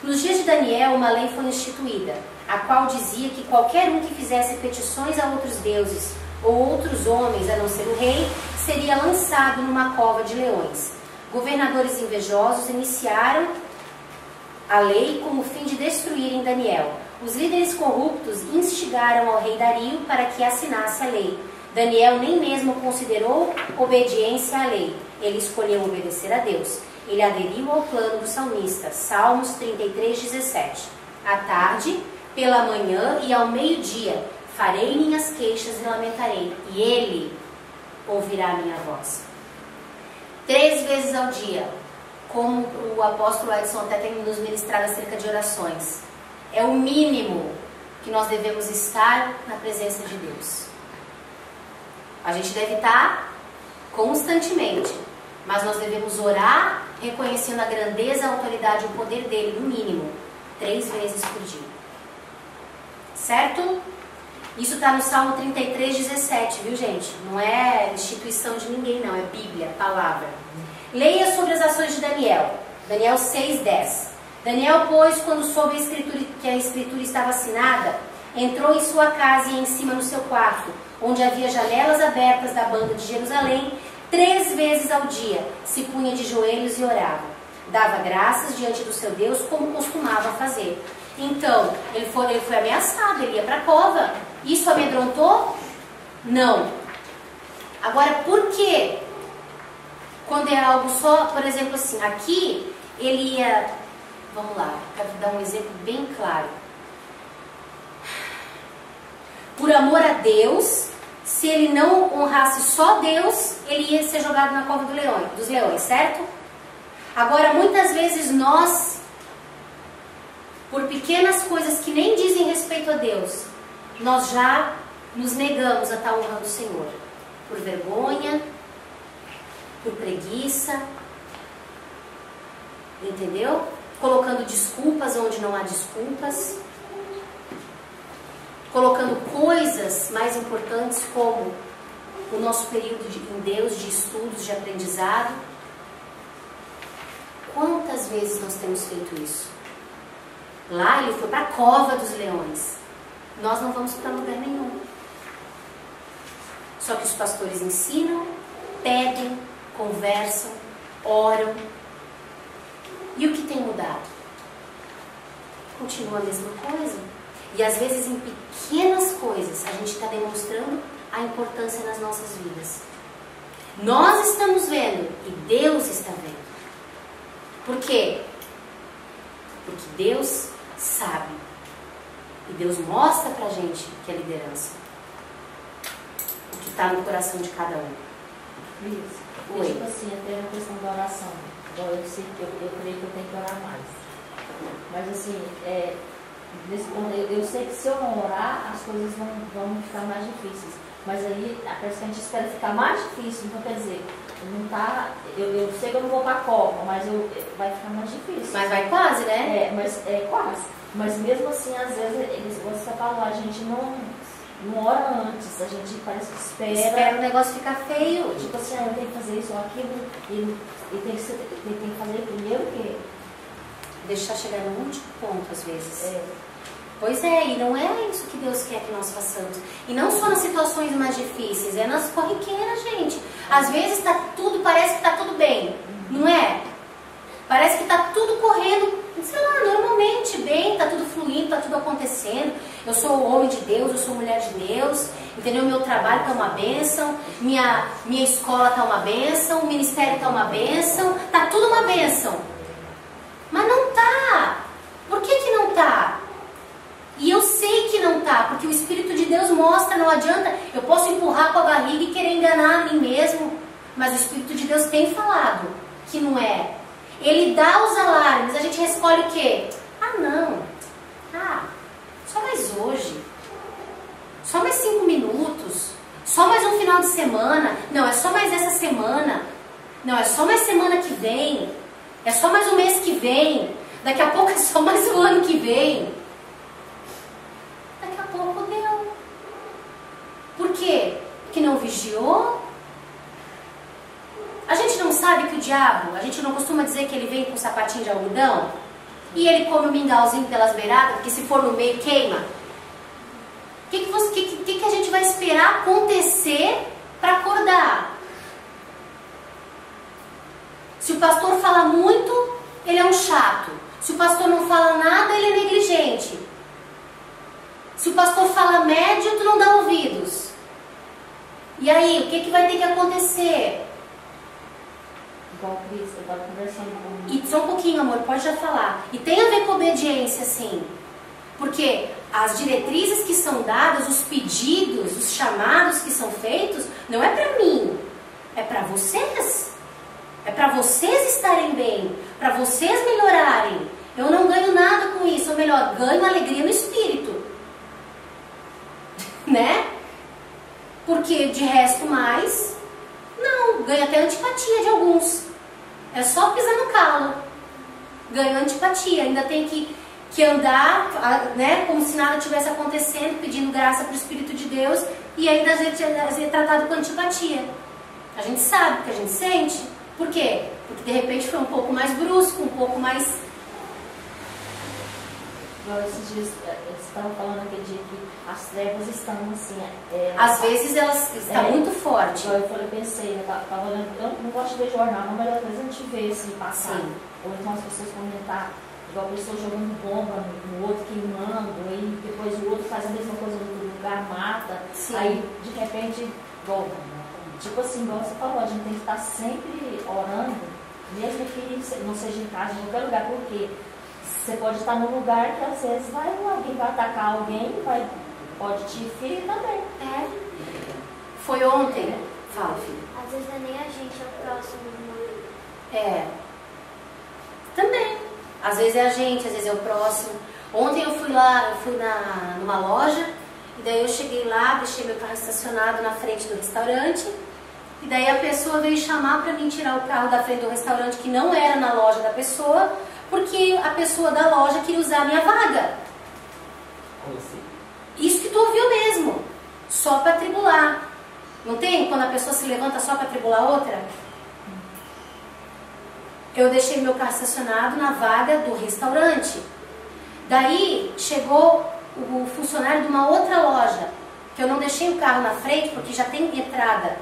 Nos dias de Daniel, uma lei foi instituída, a qual dizia que qualquer um que fizesse petições a outros deuses ou outros homens, a não ser o rei, seria lançado numa cova de leões. Governadores invejosos iniciaram a lei com o fim de destruírem Daniel. Os líderes corruptos instigaram ao rei Dario para que assinasse a lei. Daniel nem mesmo considerou obediência à lei. Ele escolheu obedecer a Deus. Ele aderiu ao plano do salmista, Salmos 33:17. À tarde, pela manhã e ao meio-dia, farei minhas queixas e lamentarei, e ele ouvirá a minha voz. 3 vezes ao dia, como o apóstolo Edson até tem nos ministrado acerca de orações. É o mínimo que nós devemos estar na presença de Deus. A gente deve estar constantemente, mas nós devemos orar reconhecendo a grandeza, a autoridade e o poder dele, no mínimo, 3 vezes por dia. Certo? Isso está no Salmo 33:17, viu, gente? Não é instituição de ninguém, não. É Bíblia, palavra. Leia sobre as ações de Daniel. Daniel 6:10. Daniel, pois, quando soube que a escritura estava assinada, entrou em sua casa e em cima no seu quarto, onde havia janelas abertas da banda de Jerusalém, 3 vezes ao dia, se punha de joelhos e orava. Dava graças diante do seu Deus, como costumava fazer. Então, ele foi ameaçado, ele ia para a cova. Isso amedrontou? Não. Agora, por quê? Quando é algo só, por exemplo assim, aqui ele ia... Vamos lá, quero dar um exemplo bem claro. Por amor a Deus, se ele não honrasse só Deus, ele ia ser jogado na cova dos leões, certo? Agora, muitas vezes nós, por pequenas coisas que nem dizem respeito a Deus, nós já nos negamos a estar honrando o Senhor. Por vergonha, por preguiça, entendeu? Colocando desculpas onde não há desculpas, colocando coisas mais importantes como o nosso período em Deus, de estudos, de aprendizado. Quantas vezes nós temos feito isso? Lá ele foi para a cova dos leões. Nós não vamos para lugar nenhum. Só que os pastores ensinam, pedem, conversam, oram. E o que tem mudado? Continua a mesma coisa. E às vezes em pequenas coisas a gente está demonstrando a importância nas nossas vidas. Nós estamos vendo e Deus está vendo. Por quê? Porque Deus sabe. E Deus mostra pra gente que é liderança. O que está no coração de cada um. Isso. Oi. Tipo assim, até a questão da oração. Eu creio que eu tenho que orar mais. Mas assim, nesse ponto, eu sei que se eu não orar, as coisas vão ficar mais difíceis. Mas aí parece que a gente espera ficar mais difícil, então quer dizer, não tá, eu sei que eu não vou para a Copa, mas vai ficar mais difícil. Mas vai quase, né? Mas quase. Mas mesmo assim, às vezes, você falou, a gente não ora antes, a gente parece que Espera o negócio ficar feio. Tipo assim, eu tenho que fazer isso ou aquilo, e tem que fazer primeiro o quê? Deixar chegar no último ponto, às vezes. Pois é, e não é isso que Deus quer que nós façamos. E não só nas situações mais difíceis, é nas corriqueiras, gente. Às vezes parece que está tudo bem, não é? Parece que está tudo correndo, sei lá, normalmente bem, está tudo fluindo, está tudo acontecendo. Eu sou homem de Deus, eu sou mulher de Deus, entendeu? Meu trabalho está uma bênção, minha escola está uma bênção, o ministério está uma bênção, está tudo uma bênção. Mas não está. Por que não está? E eu sei que não está, porque o Espírito de Deus mostra, não adianta, eu posso empurrar com a barriga e querer enganar a mim mesmo, mas o Espírito de Deus tem falado que não é. Ele dá os alarmes, a gente escolhe o quê? Ah, não. Só mais hoje. Só mais 5 minutos. Só mais um final de semana. Não, é só mais essa semana. Não, é só mais semana que vem. É só mais um mês que vem. Daqui a pouco é só mais um ano que vem. Daqui a pouco deu. Por quê? Porque não vigiou? A gente não sabe que o diabo, a gente não costuma dizer que ele vem com um sapatinho de algodão? E ele come o mingauzinho pelas beiradas, porque se for no meio queima? O que a gente vai esperar acontecer para acordar? Se o pastor fala muito, ele é um chato. Se o pastor não fala nada, ele é negligente. Se o pastor fala médio, tu não dá ouvidos. E aí, o que vai ter que acontecer? Igual Cris, eu estava conversando com... E só um pouquinho, amor, pode já falar. E tem a ver com obediência, sim. Porque as diretrizes que são dadas, os pedidos, os chamados que são feitos, não é para mim, é para vocês. É para vocês estarem bem, para vocês melhorarem. Eu não ganho nada com isso, ou melhor, ganho alegria no espírito. Né? Porque de resto mais, não, ganho até antipatia de alguns. É só pisar no calo. Ganho antipatia, ainda tem que andar, né, como se nada tivesse acontecendo, pedindo graça para o Espírito de Deus, e ainda a gente é tratado com antipatia. A gente sabe o que a gente sente. Por quê? Porque de repente foi um pouco mais brusco, um pouco mais... Esses dias, eles estavam falando aquele dia que as trevas estão assim... Às vezes elas estão muito fortes. Eu pensei, eu tava olhando, eu não gosto de ver jornal, não, mas às vezes a gente vê assim, passar. Sim. Ou então as pessoas comentar, igual a pessoa jogando bomba no outro, queimando, aí depois o outro faz a mesma coisa no outro lugar, mata. Sim. Aí de repente volta. Tipo assim, igual você falou, a gente tem que estar sempre orando, mesmo que não seja em casa, em qualquer lugar, porque você pode estar num lugar que às vezes alguém vai atacar alguém, pode te ferir também. Foi ontem, né? Fala, filho. Às vezes não é nem a gente, é o próximo. Também. Às vezes é a gente, às vezes é o próximo. Ontem eu fui numa loja, e daí eu cheguei lá, deixei meu carro estacionado na frente do restaurante, e daí a pessoa veio chamar para mim tirar o carro da frente do restaurante, que não era na loja da pessoa, porque a pessoa da loja queria usar a minha vaga. Como assim? Isso que tu ouviu mesmo. Só para tribular. Não tem? Quando a pessoa se levanta só para tribular outra? Eu deixei meu carro estacionado na vaga do restaurante. Daí chegou o funcionário de uma outra loja, que eu não deixei o carro na frente porque já tem entrada.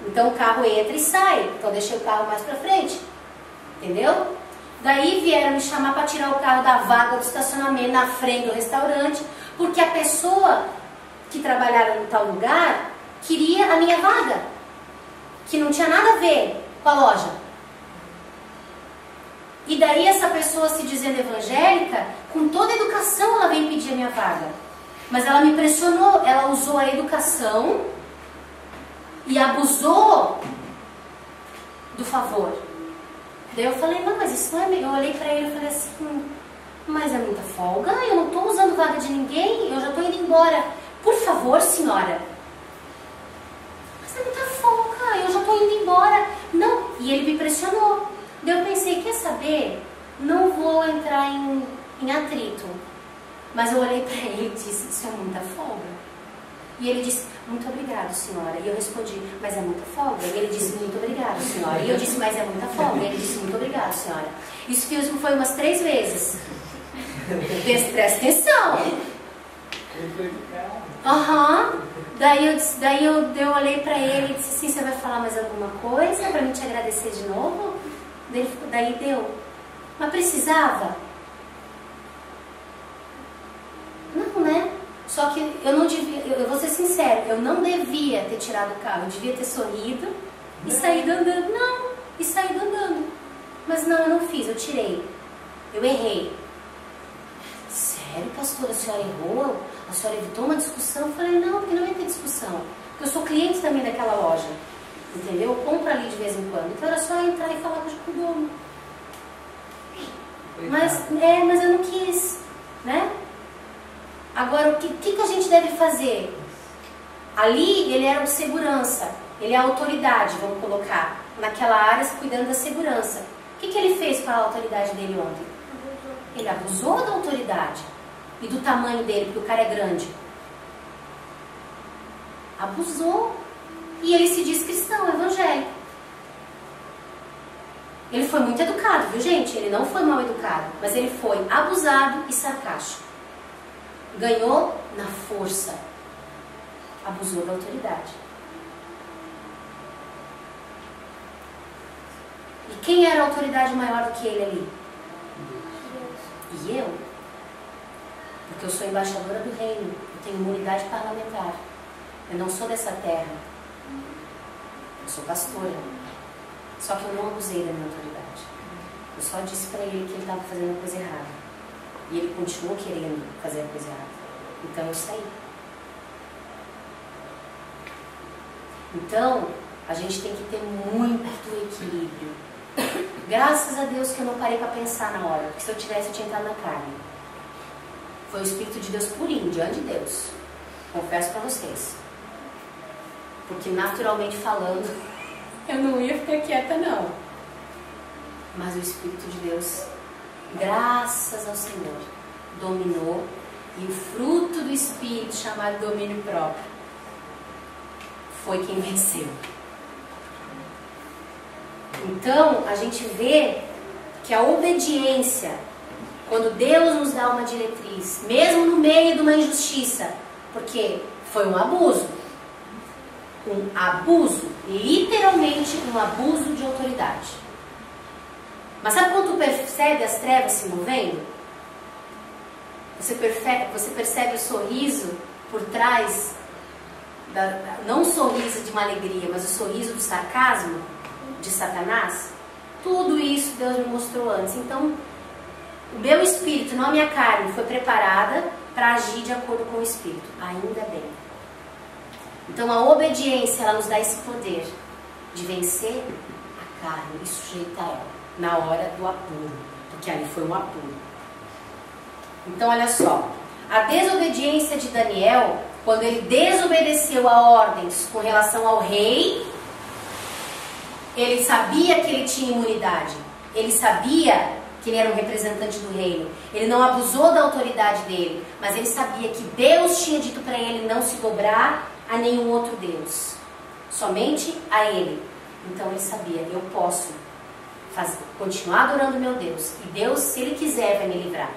Então o carro entra e sai. Então eu deixei o carro mais para frente. Entendeu? Daí vieram me chamar para tirar o carro da vaga do estacionamento na frente do restaurante, porque a pessoa que trabalhava em tal lugar queria a minha vaga, que não tinha nada a ver com a loja. E daí essa pessoa, se dizendo evangélica, com toda a educação ela veio pedir a minha vaga. Mas ela me pressionou, ela usou a educação e abusou do favor. Daí eu falei, não, mas isso não é... Eu olhei pra ele e falei assim, Mas é muita folga, eu não estou usando vaga de ninguém, eu já estou indo embora. Por favor, senhora. Mas é muita folga, eu já estou indo embora. Não, e ele me pressionou. Daí eu pensei, quer saber? Não vou entrar em atrito. Mas eu olhei para ele e disse, isso é muita folga. E ele disse, muito obrigado, senhora. E eu respondi, mas é muita folga? E ele disse, muito obrigado, senhora. E eu disse, mas é muita folga? E ele disse, muito obrigado, senhora. Isso foi umas 3 vezes. Presta atenção. Daí eu olhei pra ele e disse assim, você vai falar mais alguma coisa pra mim te agradecer de novo? Daí deu. Mas precisava? Não, né? Só que eu não devia, eu vou ser sincera, eu não devia ter tirado o carro, eu devia ter sorrido e saído andando. Não, e saído andando. Mas não, eu não fiz, eu tirei. Eu errei. Sério, pastora, a senhora errou? A senhora evitou uma discussão? Eu falei, não, porque não ia ter discussão. Porque eu sou cliente também daquela loja. Entendeu? Eu compro ali de vez em quando. Então era só entrar e falar com o dono. Mas eu não quis, né? Agora, o que a gente deve fazer? Ali, ele era o segurança. Ele é a autoridade, vamos colocar. Naquela área, cuidando da segurança. O que ele fez com a autoridade dele ontem? Ele abusou da autoridade e do tamanho dele, porque o cara é grande. Abusou. E ele se diz cristão, evangélico. Ele foi muito educado, viu, gente? Ele não foi mal educado, mas ele foi abusado e sarcástico. Ganhou na força. Abusou da autoridade. E quem era a autoridade maior do que ele ali? E eu? Porque eu sou embaixadora do reino. Eu tenho imunidade parlamentar. Eu não sou dessa terra. Eu sou pastora. Só que eu não abusei da minha autoridade. Eu só disse para ele que ele estava fazendo a coisa errada. E ele continuou querendo fazer a coisa errada. Então eu saí. Então, a gente tem que ter muito equilíbrio. Graças a Deus que eu não parei para pensar na hora. Porque se eu tivesse, eu tinha entrado na carne. Foi o Espírito de Deus purinho, diante de Deus. Confesso para vocês. Porque naturalmente falando, eu não ia ficar quieta não. Mas o Espírito de Deus, graças ao Senhor, dominou. E o fruto do Espírito, chamado domínio próprio, foi quem venceu. Então, a gente vê que a obediência, quando Deus nos dá uma diretriz, mesmo no meio de uma injustiça, porque foi um abuso, literalmente um abuso de autoridade. Mas sabe quando tu percebe as trevas se movendo? Você percebe o sorriso por trás, não o sorriso de uma alegria, mas o sorriso do sarcasmo de Satanás? Tudo isso Deus me mostrou antes. Então, o meu espírito, não a minha carne, foi preparada para agir de acordo com o espírito. Ainda bem. Então, a obediência, ela nos dá esse poder de vencer a carne e sujeitar ela na hora do apuro, porque ali foi um apuro. Então, olha só, a desobediência de Daniel, quando ele desobedeceu a ordens com relação ao rei, ele sabia que ele tinha imunidade, ele sabia que ele era um representante do reino, ele não abusou da autoridade dele, mas ele sabia que Deus tinha dito para ele não se dobrar a nenhum outro Deus, somente a ele. Então ele sabia, eu posso continuar adorando meu Deus, e Deus, se ele quiser, vai me livrar.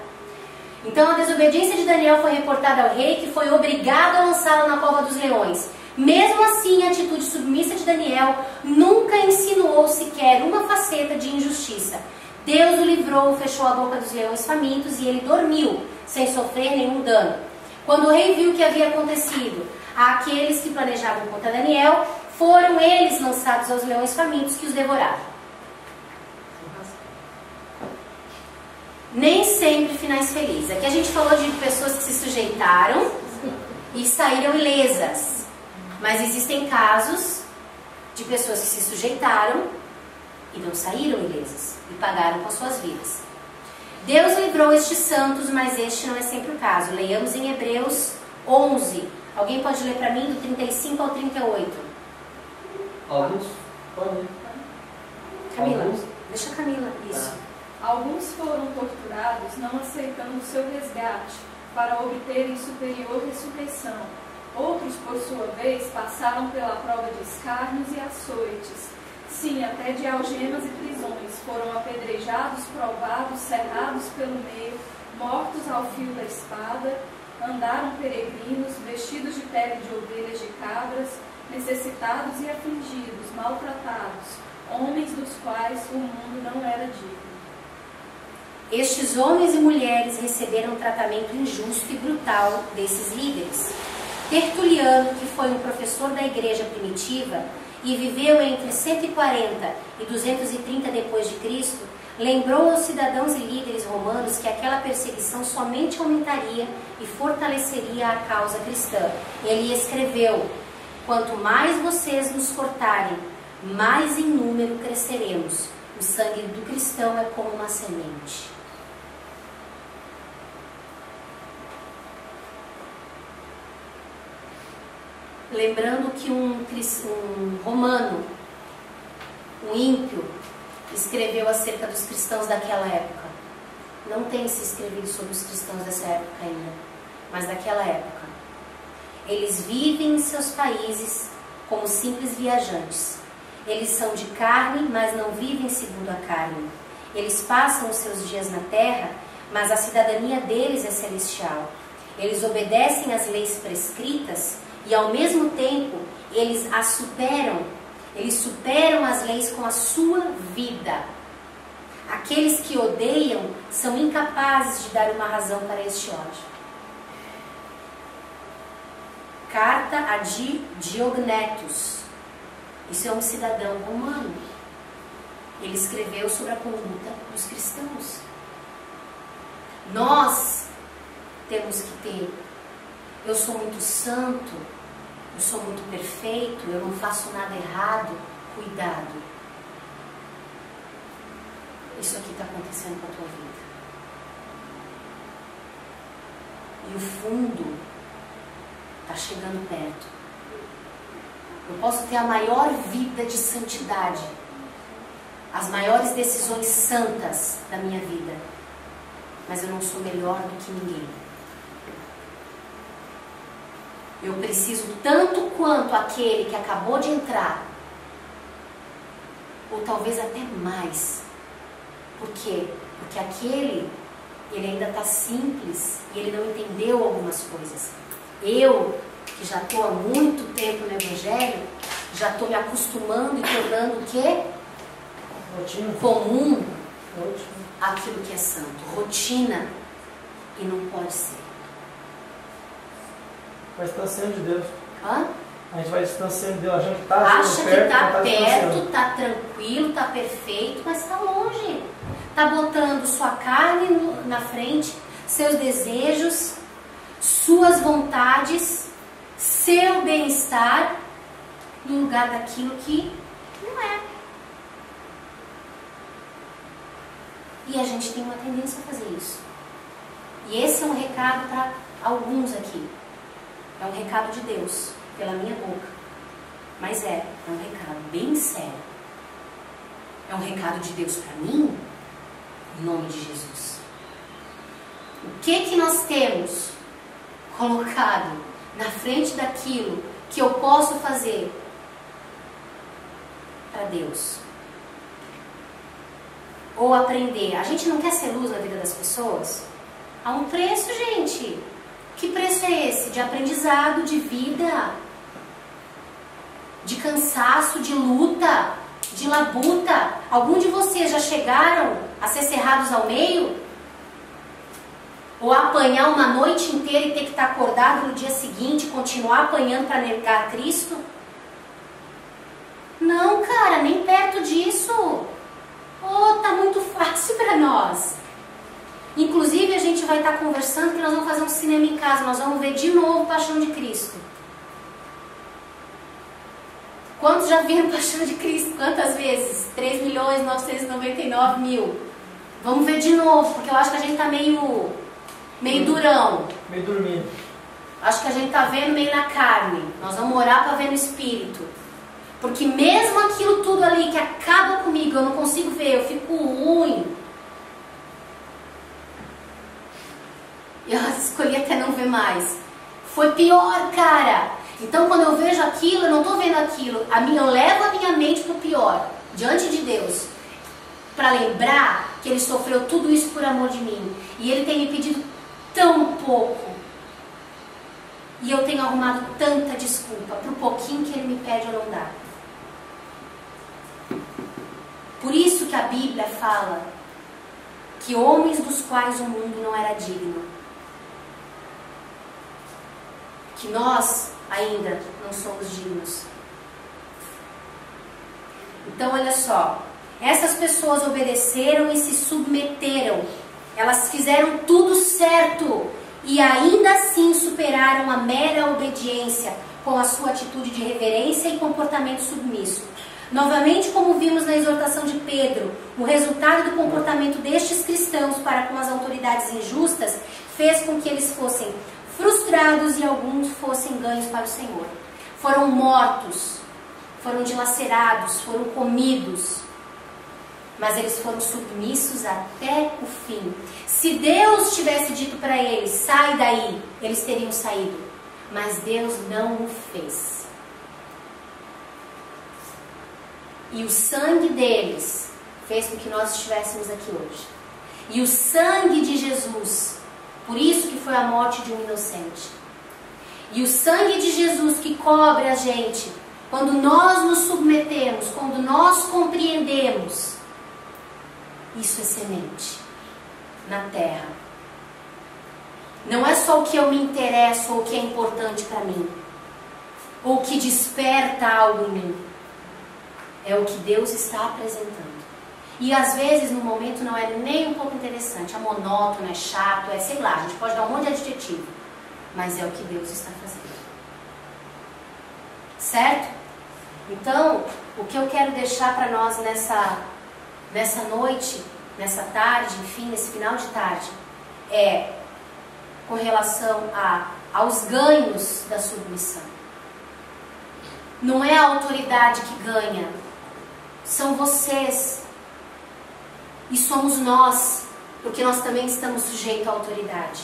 Então a desobediência de Daniel foi reportada ao rei, que foi obrigado a lançá-lo na cova dos leões. Mesmo assim, a atitude submissa de Daniel nunca insinuou sequer uma faceta de injustiça. Deus o livrou, fechou a boca dos leões famintos e ele dormiu, sem sofrer nenhum dano. Quando o rei viu o que havia acontecido àqueles que planejavam contra Daniel, foram eles lançados aos leões famintos que os devoraram. Nem sempre finais felizes. Aqui a gente falou de pessoas que se sujeitaram e saíram ilesas. Mas existem casos de pessoas que se sujeitaram e não saíram ilesas e pagaram com as suas vidas. Deus livrou estes santos, mas este não é sempre o caso. Leiamos em Hebreus 11. Alguém pode ler para mim do 35 ao 38? Alguns? Pode ler. Camila, Alguns? deixa a Camila, isso. Alguns foram torturados, não aceitando o seu resgate, para obterem superior ressurreição. Outros, por sua vez, passaram pela prova de escárnios e açoites. Sim, até de algemas e prisões. Foram apedrejados, provados, cerrados pelo meio, mortos ao fio da espada. Andaram peregrinos, vestidos de pele de ovelhas de cabras, necessitados e afligidos, maltratados, homens dos quais o mundo não era digno. Estes homens e mulheres receberam um tratamento injusto e brutal desses líderes. Tertuliano, que foi um professor da igreja primitiva e viveu entre 140 e 230 depois de Cristo, lembrou aos cidadãos e líderes romanos que aquela perseguição somente aumentaria e fortaleceria a causa cristã. Ele escreveu: quanto mais vocês nos cortarem, mais em número cresceremos. O sangue do cristão é como uma semente. Lembrando que um romano, um ímpio, escreveu acerca dos cristãos daquela época. Não tem se escrevido sobre os cristãos dessa época ainda, mas daquela época. Eles vivem em seus países como simples viajantes. Eles são de carne, mas não vivem segundo a carne. Eles passam os seus dias na terra, mas a cidadania deles é celestial. Eles obedecem às leis prescritas e, ao mesmo tempo, eles superam as leis com a sua vida. Aqueles que odeiam são incapazes de dar uma razão para este ódio. Carta a Diognetus. Isso é um cidadão romano. Ele escreveu sobre a conduta dos cristãos. Nós temos que ter: eu sou muito santo, eu sou muito perfeito, eu não faço nada errado. Cuidado. Isso aqui está acontecendo com a tua vida. E o fundo está chegando perto. Eu posso ter a maior vida de santidade, as maiores decisões santas da minha vida, mas eu não sou melhor do que ninguém. Eu preciso tanto quanto aquele que acabou de entrar, ou talvez até mais. Por quê? Porque aquele, ele ainda está simples e ele não entendeu algumas coisas. Eu, que já estou há muito tempo no Evangelho, já estou me acostumando e tornando o quê? Rotina. Comum. Rotina. Aquilo que é santo. Rotina. E não pode ser. Vai distanciando de Deus. Hã? A gente vai distanciando de Deus, achando que está Acha que está distanciando. perto, está tranquilo, está perfeito, mas está longe. Está botando sua carne na frente, seus desejos, suas vontades, seu bem-estar, no lugar daquilo que não é. E a gente tem uma tendência a fazer isso. E esse é um recado para alguns aqui. É um recado de Deus, pela minha boca. Mas é um recado bem sério. É um recado de Deus para mim, em nome de Jesus. O que nós temos colocado na frente daquilo que eu posso fazer para Deus? Ou aprender. A gente não quer ser luz na vida das pessoas? Há um preço, gente. Que preço é esse? De aprendizado, de vida, de cansaço, de luta, de labuta. Algum de vocês já chegaram a ser cerrados ao meio? Ou apanhar uma noite inteira e ter que estar acordado no dia seguinte, continuar apanhando para negar Cristo? Não, cara, nem perto disso. Oh, tá muito fácil para nós. Inclusive, a gente vai estar conversando que nós vamos fazer um cinema em casa. Nós vamos ver de novo Paixão de Cristo. Quantos já viram Paixão de Cristo? Quantas vezes? 3.999.000. Vamos ver de novo, porque eu acho que a gente tá meio durão. Meio dormindo. Acho que a gente tá vendo meio na carne. Nós vamos orar para ver no espírito. Porque mesmo aquilo tudo ali que acaba comigo, eu não consigo ver, eu fico ruim. Eu escolhi até não ver mais. Foi pior, cara. Então quando eu vejo aquilo, eu não tô vendo aquilo. Eu levo a minha mente pro pior, diante de Deus. Para lembrar que Ele sofreu tudo isso por amor de mim. E Ele tem me pedido tão pouco. E eu tenho arrumado tanta desculpa pro pouquinho que Ele me pede eu não dar. Por isso que a Bíblia fala que homens dos quais o mundo não era digno. Que nós ainda não somos dignos. Então olha só. Essas pessoas obedeceram e se submeteram. Elas fizeram tudo certo. E ainda assim superaram a mera obediência com a sua atitude de reverência e comportamento submisso. Novamente, como vimos na exortação de Pedro, o resultado do comportamento destes cristãos para com as autoridades injustas fez com que eles fossem frustrados e alguns fossem ganhos para o Senhor. Foram mortos, foram dilacerados, foram comidos, mas eles foram submissos até o fim. Se Deus tivesse dito para eles, sai daí, eles teriam saído, mas Deus não o fez. E o sangue deles fez com que nós estivéssemos aqui hoje. E o sangue de Jesus, por isso que foi a morte de um inocente. E o sangue de Jesus que cobre a gente, quando nós nos submetemos, quando nós compreendemos, isso é semente na terra. Não é só o que eu me interesso ou o que é importante para mim, ou o que desperta algo em mim. É o que Deus está apresentando. E às vezes no momento não é nem um pouco interessante, é monótono, é chato, é sei lá, a gente pode dar um monte de adjetivo, mas é o que Deus está fazendo. Certo? Então, o que eu quero deixar para nós nessa noite, nessa tarde, enfim, nesse final de tarde, é com relação aos ganhos da submissão. Não é a autoridade que ganha, são vocês. E somos nós, porque nós também estamos sujeitos à autoridade.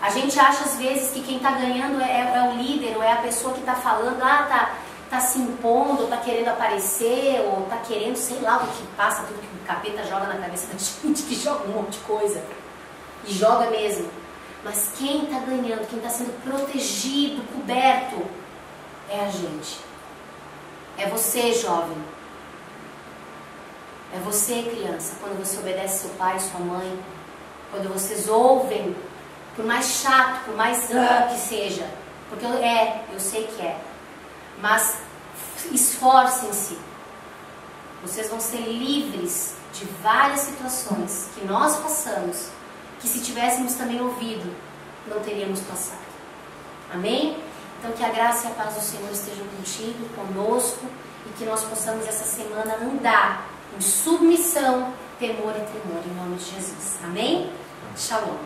A gente acha às vezes que quem está ganhando é o líder, ou é a pessoa que está falando, tá se impondo, tá querendo aparecer, ou tá querendo, sei lá, o que passa, tudo que o capeta joga na cabeça da gente, que joga um monte de coisa. E joga mesmo. Mas quem está ganhando, quem está sendo protegido, coberto, é a gente. É você, jovem. É você, criança, quando você obedece seu pai, sua mãe, quando vocês ouvem, por mais chato, por mais que seja, porque eu sei que é, mas esforcem-se. Vocês vão ser livres de várias situações que nós passamos, que se tivéssemos também ouvido, não teríamos passado. Amém? Então que a graça e a paz do Senhor estejam contigo, conosco, e que nós possamos essa semana andar em submissão, temor e tremor, em nome de Jesus. Amém? Shalom.